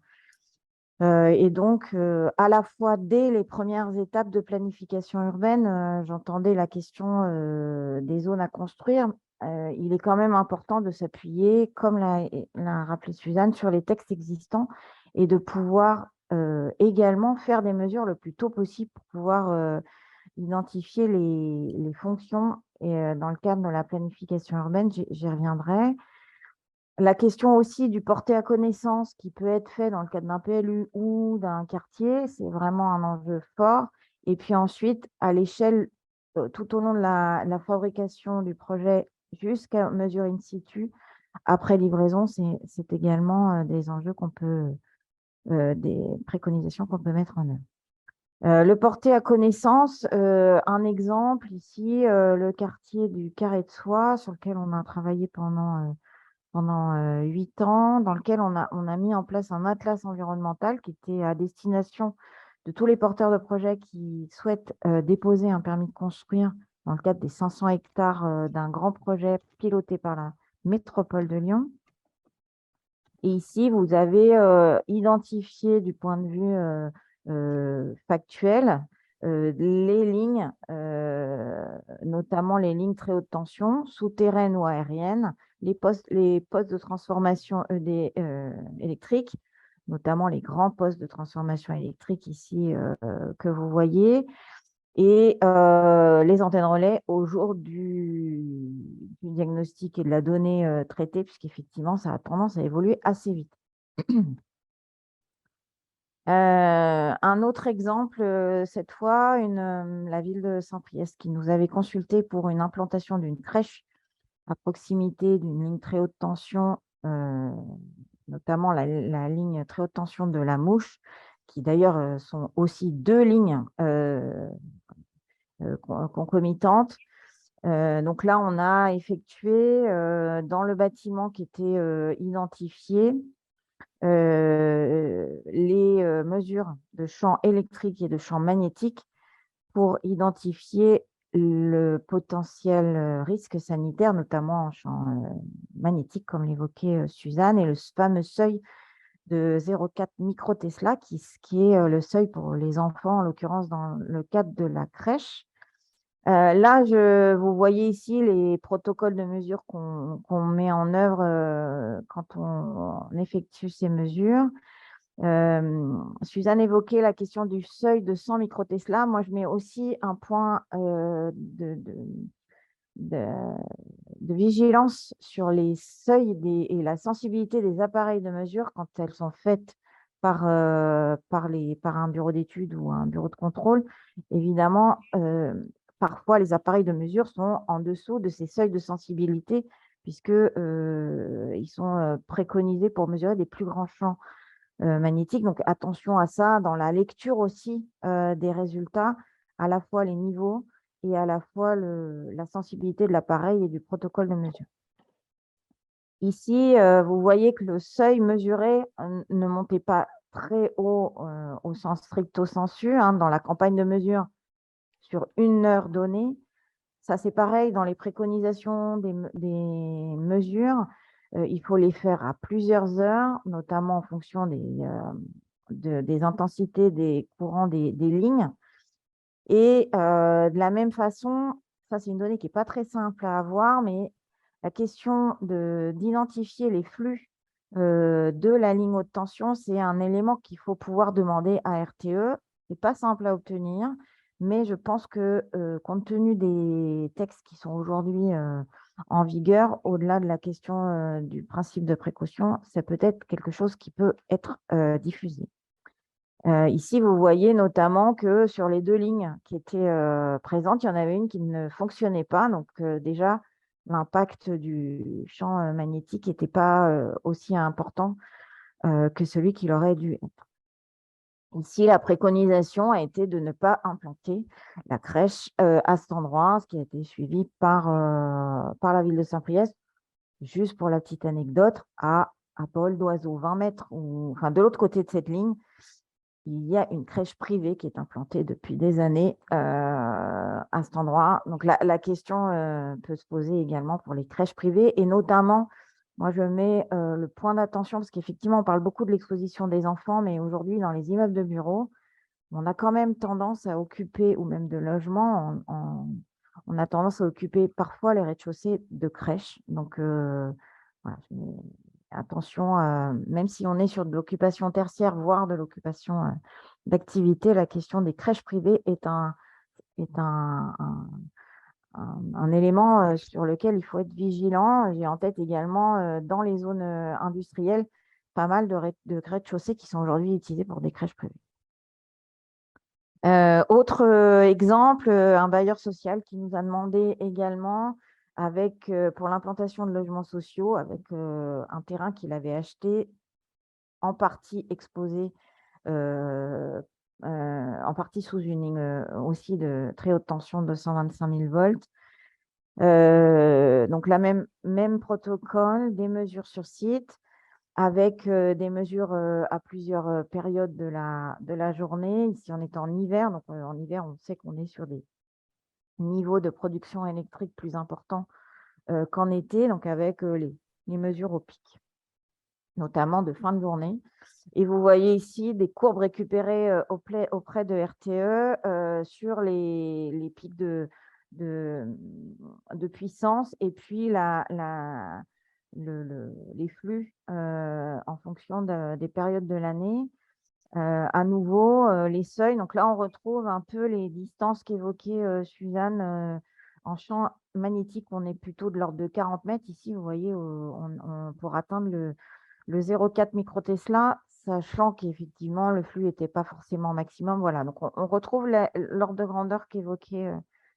Et donc, à la fois dès les premières étapes de planification urbaine, j'entendais la question des zones à construire. Il est quand même important de s'appuyer, comme l'a rappelé Suzanne, sur les textes existants et de pouvoir également faire des mesures le plus tôt possible pour pouvoir identifier les fonctions. Et dans le cadre de la planification urbaine, j'y reviendrai. La question aussi du porté à connaissance qui peut être fait dans le cadre d'un PLU ou d'un quartier, c'est vraiment un enjeu fort. Et puis ensuite, à l'échelle, tout au long de la fabrication du projet jusqu'à mesure in situ, après livraison, c'est également des enjeux des préconisations qu'on peut mettre en œuvre. Le porté à connaissance, un exemple ici, le quartier du Carré de Soie, sur lequel on a travaillé pendant 8 ans, dans lequel on a mis en place un atlas environnemental qui était à destination de tous les porteurs de projets qui souhaitent déposer un permis de construire dans le cadre des 500 hectares d'un grand projet piloté par la métropole de Lyon. Et ici, vous avez identifié du point de vue factuel les lignes, notamment les lignes très haute tension, souterraines ou aériennes, les postes de transformation électrique, notamment les grands postes de transformation électrique ici que vous voyez, et les antennes relais au jour du diagnostic et de la donnée traitée, puisqu'effectivement, ça a tendance à évoluer assez vite. Un autre exemple, cette fois, la ville de Saint-Priest qui nous avait consulté pour une implantation d'une crèche à proximité d'une ligne très haute tension, notamment la ligne très haute tension de la Mouche, qui d'ailleurs sont aussi 2 lignes concomitantes. Donc là, on a effectué dans le bâtiment qui était identifié les mesures de champ électrique et de champ magnétique pour identifier le potentiel risque sanitaire, notamment en champ magnétique, comme l'évoquait Suzanne, et le fameux seuil de 0,4 microtesla, qui est le seuil pour les enfants, en l'occurrence dans le cadre de la crèche. Là, vous voyez ici les protocoles de mesure qu'on met en œuvre quand on effectue ces mesures. Suzanne évoquait la question du seuil de 100 microtesla. Moi, je mets aussi un point de vigilance sur les seuils et la sensibilité des appareils de mesure quand elles sont faites par un bureau d'études ou un bureau de contrôle. Évidemment, parfois, les appareils de mesure sont en dessous de ces seuils de sensibilité puisqu'ils sont préconisés pour mesurer des plus grands champs magnétiques. Donc, attention à ça dans la lecture aussi des résultats, à la fois les niveaux et à la fois la sensibilité de l'appareil et du protocole de mesure. Ici, vous voyez que le seuil mesuré ne montait pas très haut au sens stricto sensu dans la campagne de mesure sur une heure donnée. Ça, c'est pareil dans les préconisations des mesures. Il faut les faire à plusieurs heures, notamment en fonction des intensités des courants des lignes. Et de la même façon, ça, c'est une donnée qui n'est pas très simple à avoir, mais la question d'identifier les flux de la ligne haute tension, c'est un élément qu'il faut pouvoir demander à RTE. Ce n'est pas simple à obtenir, mais je pense que compte tenu des textes qui sont aujourd'hui en vigueur, au-delà de la question du principe de précaution, ça peut être quelque chose qui peut être diffusé. Ici, vous voyez notamment que sur les 2 lignes qui étaient présentes, il y en avait une qui ne fonctionnait pas. Donc déjà, l'impact du champ magnétique n'était pas aussi important que celui qu'il aurait dû être. Ici, la préconisation a été de ne pas implanter la crèche à cet endroit, ce qui a été suivi par la ville de Saint-Priest. Juste pour la petite anecdote, à vol d'oiseau, 20 mètres, enfin de l'autre côté de cette ligne, il y a une crèche privée qui est implantée depuis des années à cet endroit. Donc, la question peut se poser également pour les crèches privées et notamment, moi, je mets le point d'attention parce qu'effectivement, on parle beaucoup de l'exposition des enfants, mais aujourd'hui, dans les immeubles de bureaux, on a quand même tendance à occuper, ou même de logements, on a tendance à occuper parfois les rez-de-chaussée de crèches. Donc, voilà, attention, même si on est sur de l'occupation tertiaire, voire de l'occupation d'activité, la question des crèches privées est un élément sur lequel il faut être vigilant. J'ai en tête également dans les zones industrielles pas mal de rez-de-chaussée qui sont aujourd'hui utilisés pour des crèches privées. Autre exemple, un bailleur social qui nous a demandé également pour l'implantation de logements sociaux, avec un terrain qu'il avait acheté en partie exposé, en partie sous une ligne aussi de très haute tension de 125 000 volts. Donc, même protocole, des mesures sur site, avec des mesures à plusieurs périodes de la journée. Ici, on est en hiver, donc en hiver, on sait qu'on est sur des niveaux de production électrique plus importants qu'en été, donc avec les mesures au pic, notamment de fin de journée. Et vous voyez ici des courbes récupérées auprès de RTE sur les pics de puissance et puis les flux en fonction des périodes de l'année. À nouveau, les seuils. Donc là, on retrouve un peu les distances qu'évoquait Suzanne. En champ magnétique, on est plutôt de l'ordre de 40 mètres. Ici, vous voyez, pour atteindre le 0,4 microtesla, sachant qu'effectivement, le flux n'était pas forcément maximum. Voilà, donc on retrouve l'ordre de grandeur qu'évoquait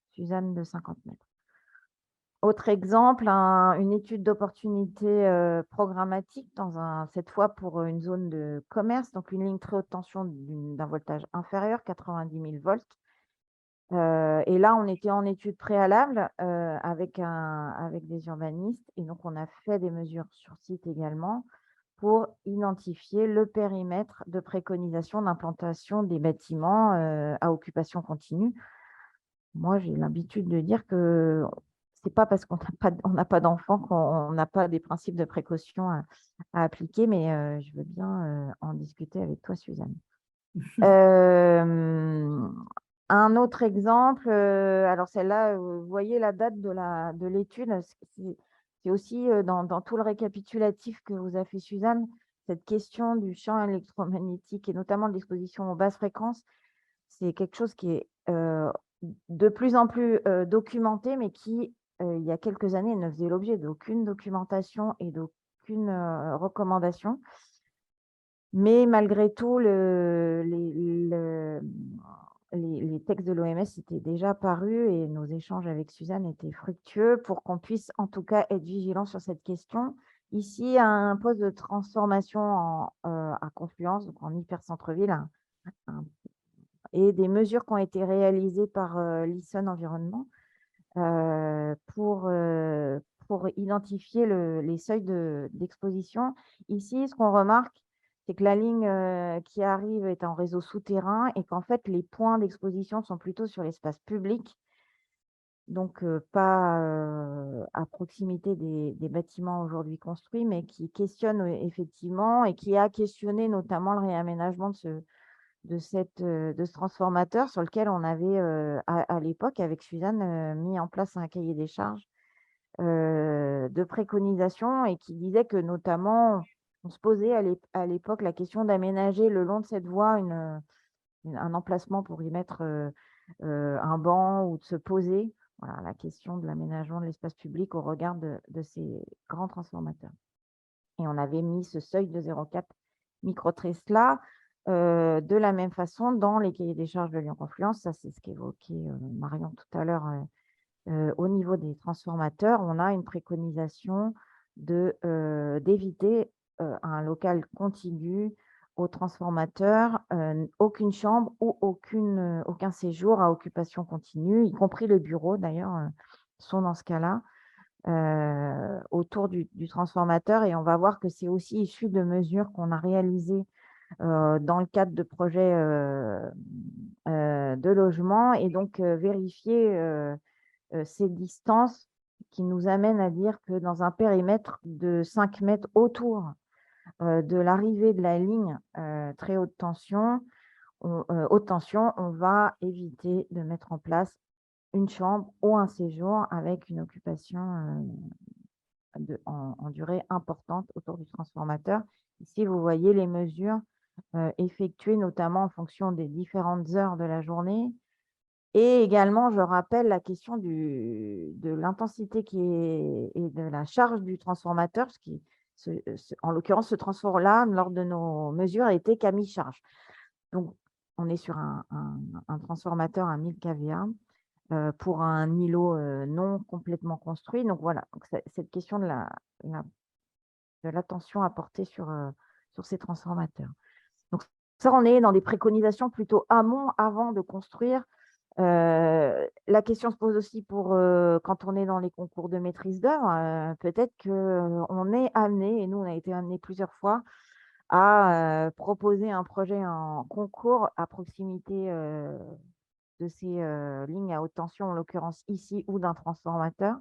Suzanne de 50 mètres. Autre exemple, une étude d'opportunité programmatique, cette fois pour une zone de commerce, donc une ligne très haute tension d'un voltage inférieur, 90 000 volts. Et là, on était en étude préalable avec des urbanistes, et donc on a fait des mesures sur site également pour identifier le périmètre de préconisation d'implantation des bâtiments à occupation continue. Moi, j'ai l'habitude de dire que ce n'est pas parce qu'on n'a pas d'enfants qu'on n'a pas des principes de précaution à appliquer, mais je veux bien en discuter avec toi, Suzanne. Un autre exemple, alors celle-là, vous voyez la date de l'étude, c'est aussi dans tout le récapitulatif que vous a fait Suzanne, cette question du champ électromagnétique et notamment de l'exposition aux basses fréquences, c'est quelque chose qui est de plus en plus documenté, mais qui, il y a quelques années, ne faisait l'objet d'aucune documentation et d'aucune recommandation. Mais malgré tout, les textes de l'OMS étaient déjà apparus et nos échanges avec Suzanne étaient fructueux pour qu'on puisse en tout cas être vigilant sur cette question. Ici, un poste de transformation à Confluence, donc en hyper-centre-ville, et des mesures qui ont été réalisées par l'ISON Environnement pour identifier les seuils d'exposition. Ici, ce qu'on remarque, c'est que la ligne qui arrive est en réseau souterrain et qu'en fait, les points d'exposition sont plutôt sur l'espace public, donc pas à proximité des bâtiments aujourd'hui construits, mais qui questionnent effectivement et qui a questionné notamment le réaménagement de ce transformateur sur lequel on avait, à l'époque, avec Suzanne, mis en place un cahier des charges de préconisations et qui disait que notamment, on se posait à l'époque la question d'aménager le long de cette voie un emplacement pour y mettre un banc ou de se poser. Voilà, la question de l'aménagement de l'espace public au regard de ces grands transformateurs. Et on avait mis ce seuil de 0,4 micro-Tesla de la même façon dans les cahiers des charges de Lyon Confluence. Ça, c'est ce qu'évoquait Marion tout à l'heure. Au niveau des transformateurs, on a une préconisation d'éviter un local contigu au transformateur, aucune chambre ou aucun séjour à occupation continue, y compris les bureaux d'ailleurs, sont dans ce cas-là, autour du transformateur. Et on va voir que c'est aussi issu de mesures qu'on a réalisées dans le cadre de projets de logement, et donc vérifier ces distances qui nous amènent à dire que dans un périmètre de 5 mètres autour de l'arrivée de la ligne très haute tension, on va éviter de mettre en place une chambre ou un séjour avec une occupation en durée importante autour du transformateur. Ici, vous voyez les mesures effectuées notamment en fonction des différentes heures de la journée. Et également, je rappelle la question de l'intensité et de la charge du transformateur, en l'occurrence, ce transfert-là, lors de nos mesures, a été qu'à mi-charge. Donc, on est sur un transformateur à 1000 kVA pour un îlot non complètement construit. Donc, voilà, donc, cette question de l'attention apportée sur ces transformateurs. Donc, ça, on est dans des préconisations plutôt amont, avant de construire. La question se pose aussi pour quand on est dans les concours de maîtrise d'œuvre, peut-être qu'on est amené, et nous on a été amené plusieurs fois, à proposer un projet en concours à proximité de ces lignes à haute tension, en l'occurrence ici, ou d'un transformateur.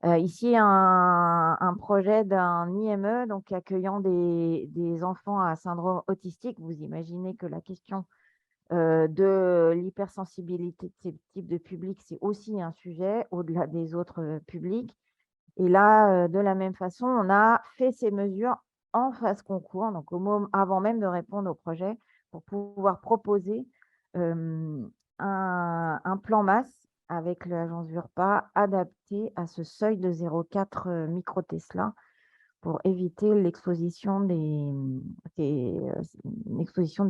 Ici, un projet d'un IME, donc accueillant des enfants à syndrome autistique. Vous imaginez que la question de l'hypersensibilité de ces types de publics, c'est aussi un sujet au-delà des autres publics. Et là, de la même façon, on a fait ces mesures en phase concours, donc avant même de répondre au projet, pour pouvoir proposer un plan masse avec l'agence VURPA adapté à ce seuil de 0,4 micro-Tesla pour éviter l'exposition des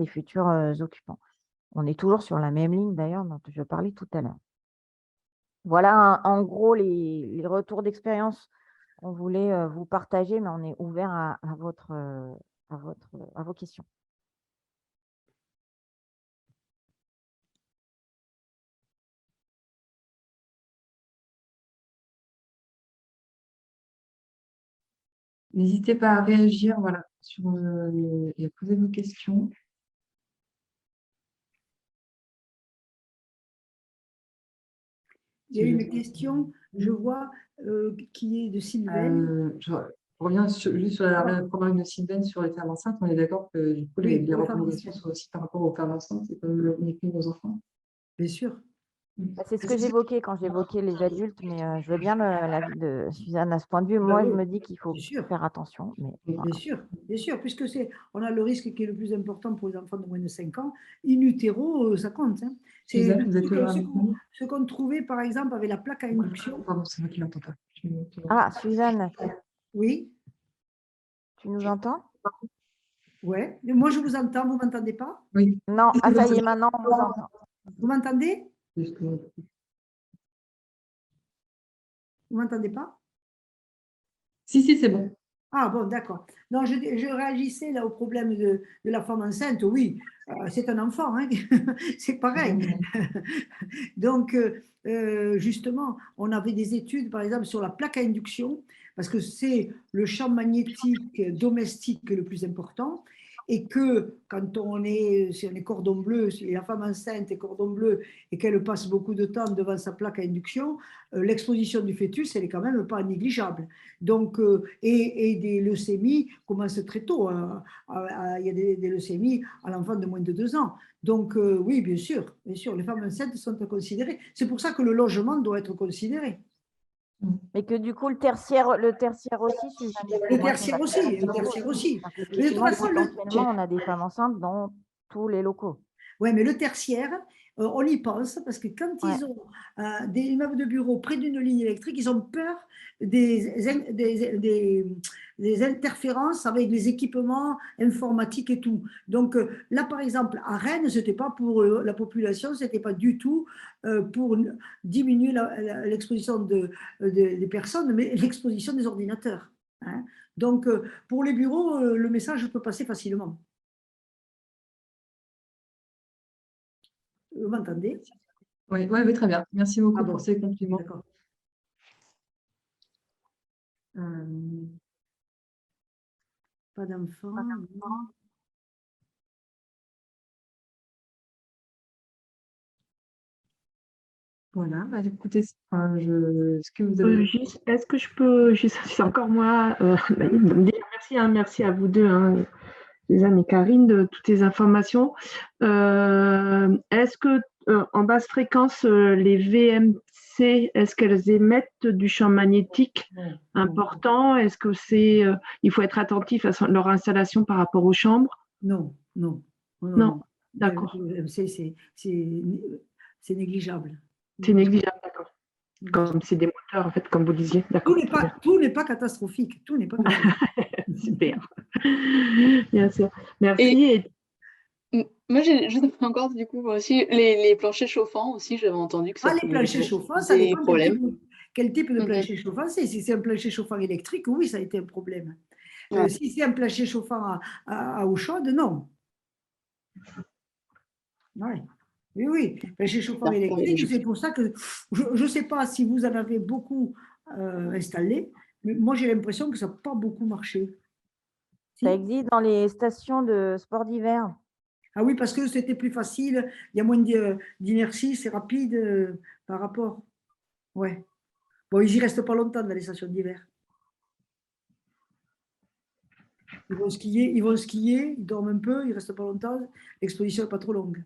futurs occupants. On est toujours sur la même ligne d'ailleurs dont je parlais tout à l'heure. Voilà en gros les retours d'expérience qu'on voulait vous partager, mais on est ouvert à vos questions. N'hésitez pas à réagir, voilà, et à poser vos questions. Il y a une question, je vois, qui est de Sylvain. Je reviens juste sur la remarque de Sylvain sur les femmes enceintes. On est d'accord que du coup, les recommandations sont aussi par rapport aux femmes enceintes, c'est pas uniquement aux enfants. Bien sûr. C'est ce que j'évoquais quand j'évoquais les adultes, mais je veux bien l'avis de Suzanne à ce point de vue. Moi, je me dis qu'il faut faire attention. Mais bien sûr, puisque on a le risque qui est le plus important pour les enfants de moins de 5 ans. In utero, ça compte. Hein. C'est ce qu'on trouvait, par exemple, avec la plaque à induction. Pardon, c'est moi qui l'entends pas. Ah, Suzanne. Oui. Tu nous entends? Oui. Moi, je vous entends. Vous ne m'entendez pas? Oui. Non, ah, ça y est, maintenant, on vous entend. Vous m'entendez? Vous ne m'entendez pas? Si, c'est bon. Ah bon, d'accord. Non, je réagissais là au problème de la femme enceinte. Oui, c'est un enfant, hein. C'est pareil. Donc, justement, on avait des études, par exemple, sur la plaque à induction, parce que c'est le champ magnétique domestique le plus important, et que quand si on est cordon bleu, si la femme enceinte est cordon bleu et qu'elle passe beaucoup de temps devant sa plaque à induction, l'exposition du fœtus, elle est quand même pas négligeable. Donc, et des leucémies commencent très tôt. Il y a des leucémies à l'enfant de moins de 2 ans. Donc, oui, bien sûr, les femmes enceintes sont à considérer. C'est pour ça que le logement doit être considéré. Mais que du coup, le tertiaire aussi, Suzanne. Le tertiaire aussi, le tertiaire aussi. Parce Mais de toute qu'effectivement, façon, potentiellement, on a des femmes enceintes dans tous les locaux. ouais, mais le tertiaire, on y pense parce que quand Ouais. ils ont des immeubles de bureaux près d'une ligne électrique, ils ont peur des interférences avec les équipements informatiques et tout. Donc là, par exemple, à Rennes, ce n'était pas pour la population, ce n'était pas du tout pour diminuer l'exposition des personnes, mais l'exposition des ordinateurs. Hein. Donc pour les bureaux, le message peut passer facilement. Vous m'entendez? Oui, ouais, très bien. Merci beaucoup Ah bon, pour ces compliments. d'accord. Pas d'enfant. Voilà, bah, écoutez, est-ce que vous avez... Est-ce que je peux, c'est encore moi, de me dire merci, merci à vous deux, Suzanne et Karine, de toutes les informations. Est-ce que en basse fréquence, les VMC, est-ce qu'elles émettent du champ magnétique important? Est-ce que il faut être attentif à leur installation par rapport aux chambres? Non. Non, d'accord. C'est négligeable. C'est négligeable, d'accord. Comme c'est des moteurs, en fait, comme vous disiez. Tout n'est pas catastrophique. Tout n'est pas catastrophique. Super. Bien sûr. Merci. Moi, j'ai juste encore, du coup, aussi, les planchers chauffants aussi, j'avais entendu que ça les planchers chauffants, ça dépend quel type de plancher chauffant c'est. Si c'est un plancher chauffant électrique, oui, ça a été un problème. Ouais. Si c'est un plancher chauffant à eau chaude, non. Ouais. Oui, plancher chauffant électrique, c'est pour ça que je ne sais pas si vous en avez beaucoup installé, mais moi j'ai l'impression que ça n'a pas beaucoup marché. Ça existe dans les stations de sport d'hiver. Ah oui, parce que c'était plus facile, il y a moins d'inertie, c'est rapide par rapport. Ouais. Bon, ils n'y restent pas longtemps dans les stations d'hiver. Ils vont skier, ils dorment un peu, ils ne restent pas longtemps, l'exposition n'est pas trop longue.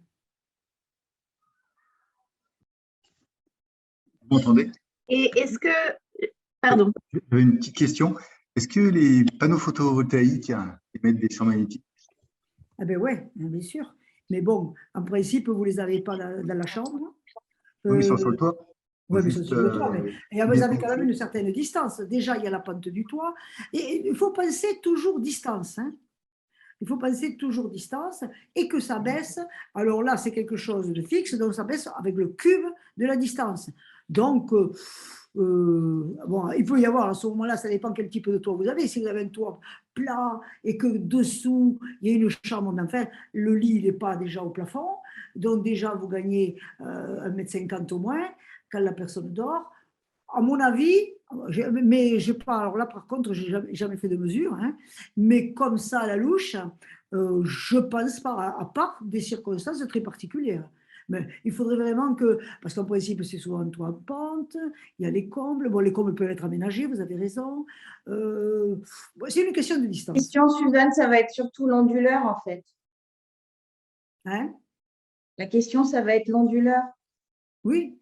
Vous m'entendez? Et est-ce que... Pardon. J'avais une petite question. Est-ce que les panneaux photovoltaïques émettent des champs magnétiques? Ah ben ouais, bien sûr. Mais bon, en principe, vous ne les avez pas dans la chambre. Oui, mais ils sont sur le toit. Oui, mais ils sont sur le toit. Et vous avez quand même une certaine distance. Déjà, il y a la pente du toit. Et il faut penser toujours distance. Hein. Il faut penser toujours distance et que ça baisse. Alors là, c'est quelque chose de fixe, donc ça baisse avec le cube de la distance. Donc, bon, il peut y avoir à ce moment-là, ça dépend quel type de toit vous avez. Si vous avez un toit plat et que dessous, il y a une chambre, enfin, le lit, il n'est pas déjà au plafond. Donc déjà, vous gagnez 1,50 m au moins quand la personne dort. À mon avis, mais j'ai pas, alors là par contre, je n'ai jamais fait de mesure, hein, mais comme ça à la louche, je pense pas, à part des circonstances très particulières. Mais il faudrait vraiment que, parce qu'en principe, c'est souvent un toit en pente, il y a les combles, bon, les combles peuvent être aménagés, vous avez raison. C'est une question de distance. Question, Suzanne, ça va être surtout l'onduleur, en fait. Hein? La question, ça va être l'onduleur. Oui,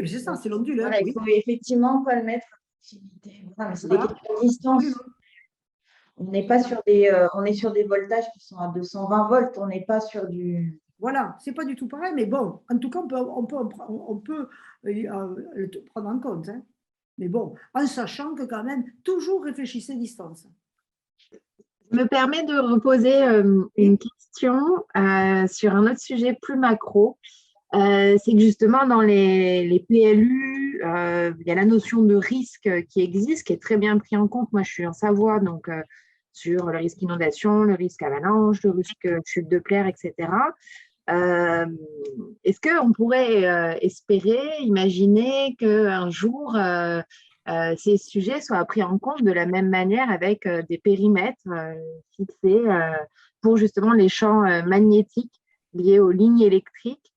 c'est ça, c'est l'onduleur. Voilà, oui. il faut effectivement pas le mettre. Voilà, c'est des questions de distance. On n'est pas sur on est sur des voltages qui sont à 220 volts, on n'est pas sur du... Voilà, c'est pas du tout pareil, mais bon, en tout cas, on peut le prendre en compte. Hein. Mais bon, en sachant que quand même, toujours réfléchissez distance. Je me permets de reposer une question sur un autre sujet plus macro. C'est que justement, dans les PLU, il y a la notion de risque qui existe, qui est très bien pris en compte. Moi, je suis en Savoie, donc sur le risque inondation, le risque avalanche, le risque chute de plaire, etc. Est-ce qu'on pourrait espérer, imaginer qu'un jour, ces sujets soient pris en compte de la même manière avec des périmètres fixés pour justement les champs magnétiques liés aux lignes électriques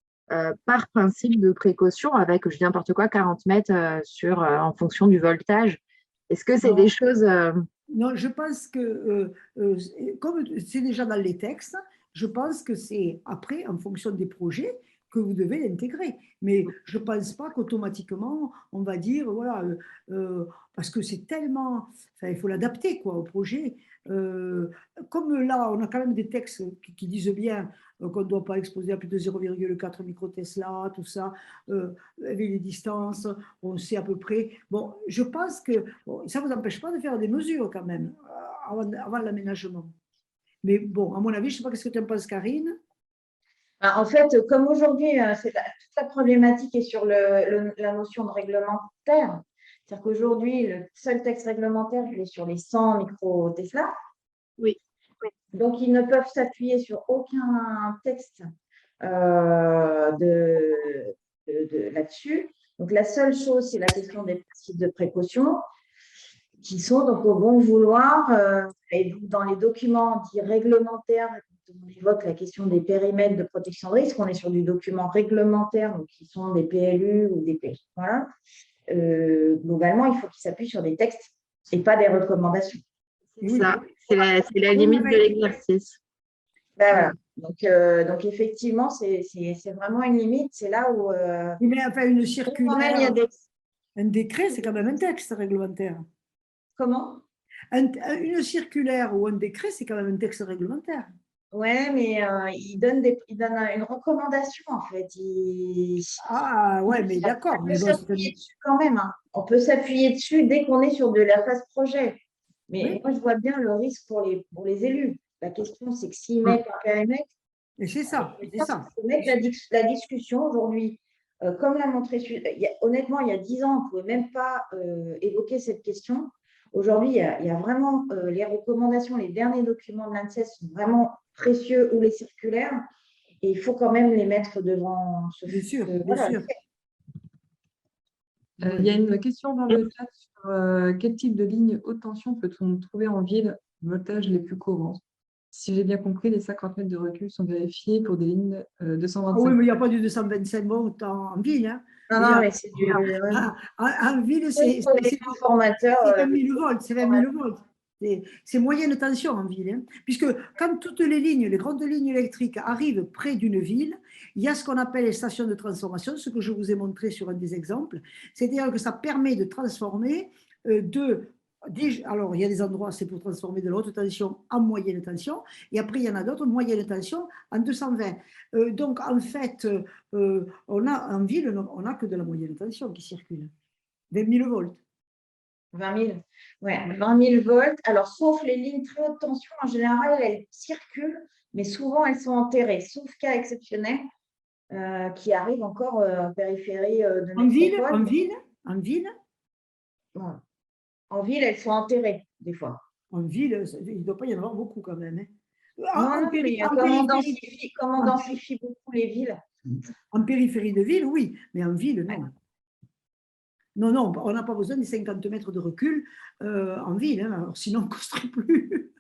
par principe de précaution avec, je dis n'importe quoi, 40 mètres en fonction du voltage. Est-ce que c'est des choses… Non, je pense que, comme c'est déjà dans les textes, je pense que c'est après, en fonction des projets, que vous devez l'intégrer. Mais je ne pense pas qu'automatiquement, on va dire, voilà, parce que c'est tellement, enfin, il faut l'adapter quoi, au projet. Comme là, on a quand même des textes qui disent bien qu'on ne doit pas exposer à plus de 0,4 microtesla, tout ça, avec les distances, on sait à peu près. Bon, je pense que bon, ça ne vous empêche pas de faire des mesures quand même avant l'aménagement. Mais bon, à mon avis, je ne sais pas ce que tu en penses, Karine. En fait, comme aujourd'hui, toute la problématique est sur la notion de réglementaire. C'est-à-dire qu'aujourd'hui, le seul texte réglementaire, il est sur les 100 micro-Tesla. Oui. Donc, ils ne peuvent s'appuyer sur aucun texte là-dessus. Donc, la seule chose, c'est la question des principes de précaution qui sont donc au bon vouloir. Et dans les documents dits réglementaires, on évoque la question des périmètres de protection de risque. On est sur du document réglementaire, donc qui sont des PLU ou des P. Voilà. Globalement, il faut qu'ils s'appuient sur des textes et pas des recommandations. C'est ça, c'est la limite de l'exercice. Ben voilà. Donc, effectivement, c'est vraiment une limite. C'est là où… Mais enfin, une circulaire, même, il y a des… un décret, c'est quand même un texte réglementaire. Comment? Une circulaire ou un décret, c'est quand même un texte réglementaire. Ouais, mais il donne une recommandation, en fait. Ah, ouais, mais d'accord. On peut s'appuyer dessus quand même. Hein. On peut s'appuyer dessus dès qu'on est sur de la phase projet. Mais Oui. moi, je vois bien le risque pour les élus. La question, c'est que s'ils mettent un périmètre… Et c'est ça, c'est ça. Il faut mettre la discussion aujourd'hui. Comme l'a montré… honnêtement, il y a 10 ans, on ne pouvait même pas évoquer cette question. Aujourd'hui, il y a vraiment les recommandations, les derniers documents de l'ANSES sont vraiment précieux, ou les circulaires, et il faut quand même les mettre devant ce… Bien sûr, bien voilà. sûr. Il y a une question dans le chat sur quel type de ligne haute tension peut-on trouver en ville, voltage les plus courants? Si j'ai bien compris, les 50 mètres de recul sont vérifiés pour des lignes 225. Ah oui, mais il n'y a pas du 225 volts en ville. Hein. Non, mais c'est du… En ville, c'est 20 000 volts. C'est 20 000 volts. C'est moyenne tension en ville. Hein. Puisque quand toutes les lignes, les grandes lignes électriques arrivent près d'une ville, il y a ce qu'on appelle les stations de transformation, ce que je vous ai montré sur un des exemples. C'est-à-dire que ça permet de transformer alors, il y a des endroits, c'est pour transformer de la haute tension en moyenne tension, et après, il y en a d'autres, moyenne tension en 220. Donc, en fait, en ville, on n'a que de la moyenne tension qui circule. 20 000 volts. 20 000, ouais, 20 000 volts. Alors, sauf les lignes très haute tension, en général, elles circulent, mais souvent, elles sont enterrées, sauf cas exceptionnels qui arrivent encore en périphérie de métropole. En ville Ouais. En ville, elles sont enterrées, des fois. En ville, il ne doit pas y en avoir beaucoup quand même. Hein. Comment on densifie beaucoup les villes? En périphérie de ville, oui, mais en ville, non. Non, on n'a pas besoin des 50 mètres de recul en ville, hein, alors sinon on ne construit plus.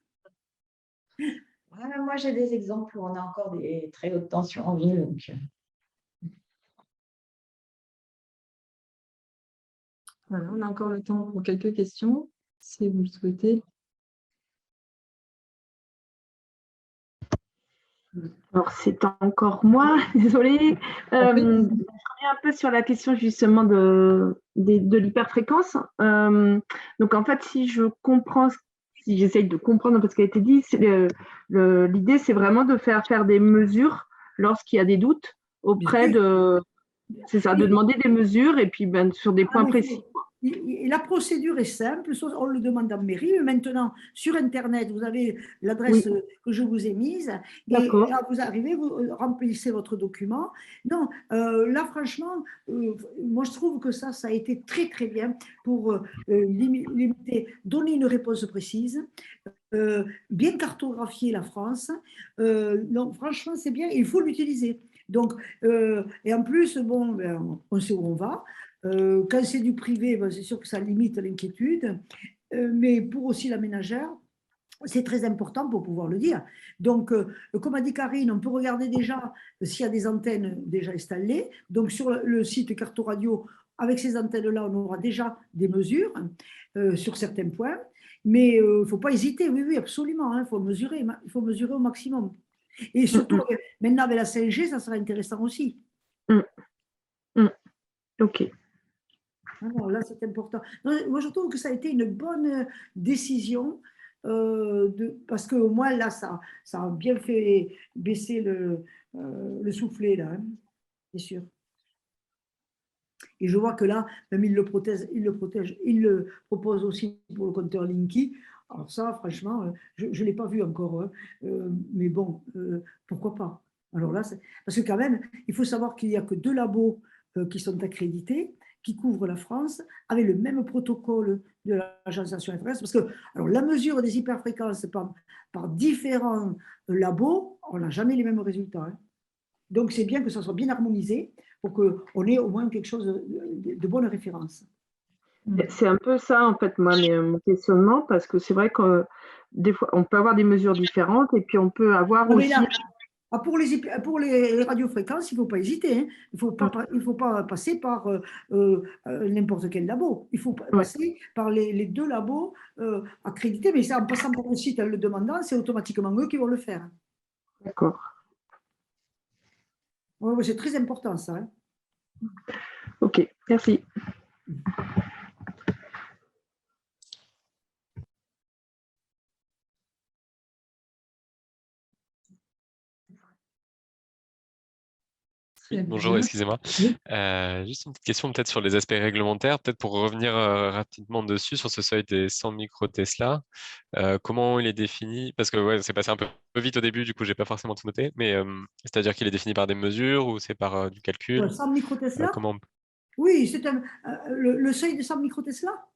Moi, j'ai des exemples où on a encore des très hautes tensions en ville. Donc… Voilà, on a encore le temps pour quelques questions, si vous le souhaitez. Alors, c'est encore moi, désolée. Je reviens un peu sur la question justement de l'hyperfréquence. Donc, en fait, si j'essaye de comprendre un peu ce qui a été dit, l'idée, c'est vraiment de faire des mesures lorsqu'il y a des doutes auprès de… C'est ça, de demander des mesures et puis sur des points précis. La procédure est simple, on le demande en mairie, mais maintenant sur Internet, vous avez l'adresse que je vous ai mise, et là vous arrivez, vous remplissez votre document. Non, là franchement, moi je trouve que ça a été très très bien pour limiter, donner une réponse précise, bien cartographier la France. Donc franchement c'est bien, il faut l'utiliser. Donc, et en plus, bon, on sait où on va. Quand c'est du privé, c'est sûr que ça limite l'inquiétude, mais pour aussi l'aménageur, c'est très important pour pouvoir le dire. Donc, comme a dit Karine, on peut regarder déjà s'il y a des antennes déjà installées. Donc, sur le site Cartoradio, avec ces antennes-là, on aura déjà des mesures sur certains points. Mais il ne faut pas hésiter, oui, absolument, il faut mesurer au maximum. Et surtout, maintenant avec la 5G, ça sera intéressant aussi. Ok. Alors là, c'est important. Non, moi, je trouve que ça a été une bonne décision parce qu'au moins, là, ça a bien fait baisser le soufflet, là, hein, c'est sûr. Et je vois que là, même il le protège, il le propose aussi pour le compteur Linky. Alors ça, franchement, je ne l'ai pas vu encore, hein, mais bon, pourquoi pas. Alors là, parce que quand même, il faut savoir qu'il n'y a que 2 labos qui sont accrédités, qui couvrent la France, avec le même protocole de l'Agence nationale de la fréquence. Parce que alors, la mesure des hyperfréquences par différents labos, on n'a jamais les mêmes résultats, hein. Donc, c'est bien que ça soit bien harmonisé pour qu'on ait au moins quelque chose de bonne référence. C'est un peu ça, en fait, moi, mon questionnement, parce que c'est vrai que des fois, on peut avoir des mesures différentes et puis on peut avoir Ah, aussi… là, pour les radiofréquences, il ne faut pas hésiter, hein. Il ne faut pas passer par n'importe quel labo. Il faut passer par les 2 labos accrédités, mais ça, en passant par le site en le demandant, c'est automatiquement eux qui vont le faire. D'accord. Ouais, c'est très important, ça, hein. Ok, merci. Oui, bonjour, excusez-moi. Oui. Juste une petite question peut-être sur les aspects réglementaires, peut-être pour revenir rapidement dessus sur ce seuil des 100 micro-Tesla. Comment il est défini? Parce que ouais, c'est passé un peu vite au début, du coup, j'ai pas forcément tout noté, mais c'est-à-dire qu'il est défini par des mesures ou c'est par du calcul? 100 micro-Tesla? Comment... Oui, c'est le seuil de 100 micro-Tesla?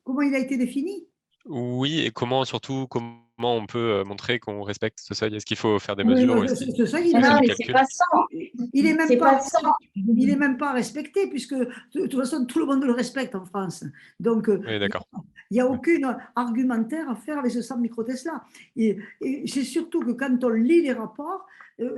Comment il a été défini? Oui, et surtout, comment on peut montrer qu'on respecte ce seuil? Est-ce qu'il faut faire des Oui, mesures ou mais est-ce qu'il ce seuil, faut faire Non, du mais c'est calcul? pas ça. il n'est même C'est pas, pas ça. il est même pas respecté, puisque de toute façon, tout le monde le respecte en France. Donc, Oui, d'accord. il n'y a aucun argumentaire à faire avec ce 100 micro-Tesla. Et c'est surtout que quand on lit les rapports,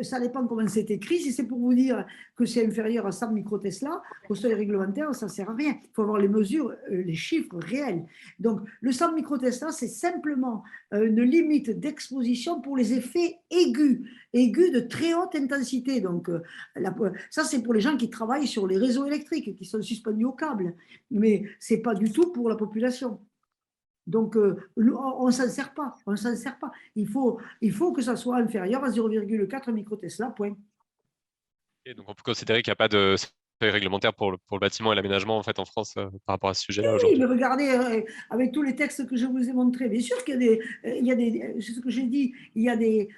ça dépend comment c'est écrit. Si c'est pour vous dire que c'est inférieur à 100 micro-Tesla, au seuil réglementaire, ça ne sert à rien. Il faut avoir les mesures, les chiffres réels. Donc, le 100 micro-Tesla, c'est simplement une limite d'exposition pour les effets aigus de très haute intensité. Donc, ça, c'est pour les gens qui travaillent sur les réseaux électriques, qui sont suspendus au câble. Mais ce n'est pas du tout pour la population. Donc, on ne s'en sert pas. On s'en sert pas. Il faut que ça soit inférieur à 0,4 micro-Tesla, point. Et donc, on peut considérer qu'il n'y a pas de seuil réglementaire pour le bâtiment et l'aménagement en fait en France par rapport à ce sujet-là Oui, aujourd'hui. mais regardez, avec tous les textes que je vous ai montrés, bien sûr qu'il y a c'est ce que j'ai dit, il y a des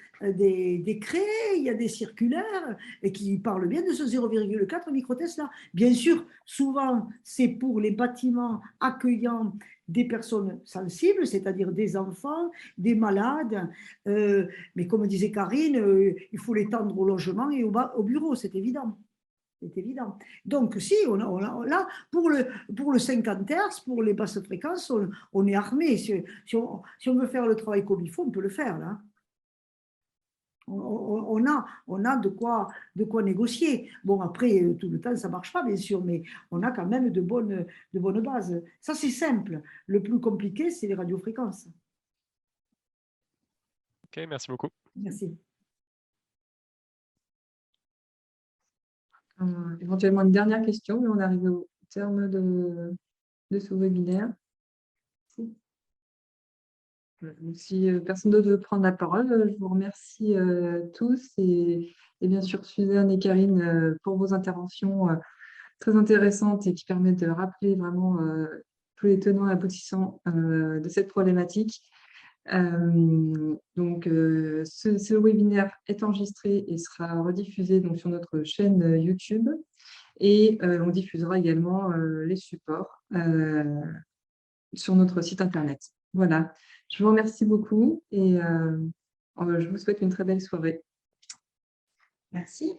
décrets, il y a des circulaires et qui parlent bien de ce 0,4 micro-Tesla. Bien sûr, souvent, c'est pour les bâtiments accueillant des personnes sensibles, c'est-à-dire des enfants, des malades. Mais comme disait Karine, il faut l'étendre au logement et au bureau, c'est évident. C'est évident. Donc, si, là, pour le 50 Hz, pour les basses fréquences, on est armé. Si on veut faire le travail comme il faut, on peut le faire, là. On a de quoi négocier. Bon, après, tout le temps, ça ne marche pas, bien sûr, mais on a quand même de bonnes bases. Ça, c'est simple. Le plus compliqué, c'est les radiofréquences. Ok, merci beaucoup. Merci. Éventuellement une dernière question, mais on arrive au terme de ce webinaire. Si personne d'autre veut prendre la parole, je vous remercie tous et bien sûr Suzanne et Karine pour vos interventions très intéressantes et qui permettent de rappeler vraiment tous les tenants et aboutissants de cette problématique. Donc, ce webinaire est enregistré et sera rediffusé donc, sur notre chaîne YouTube et on diffusera également les supports sur notre site internet. Voilà, je vous remercie beaucoup et je vous souhaite une très belle soirée. Merci.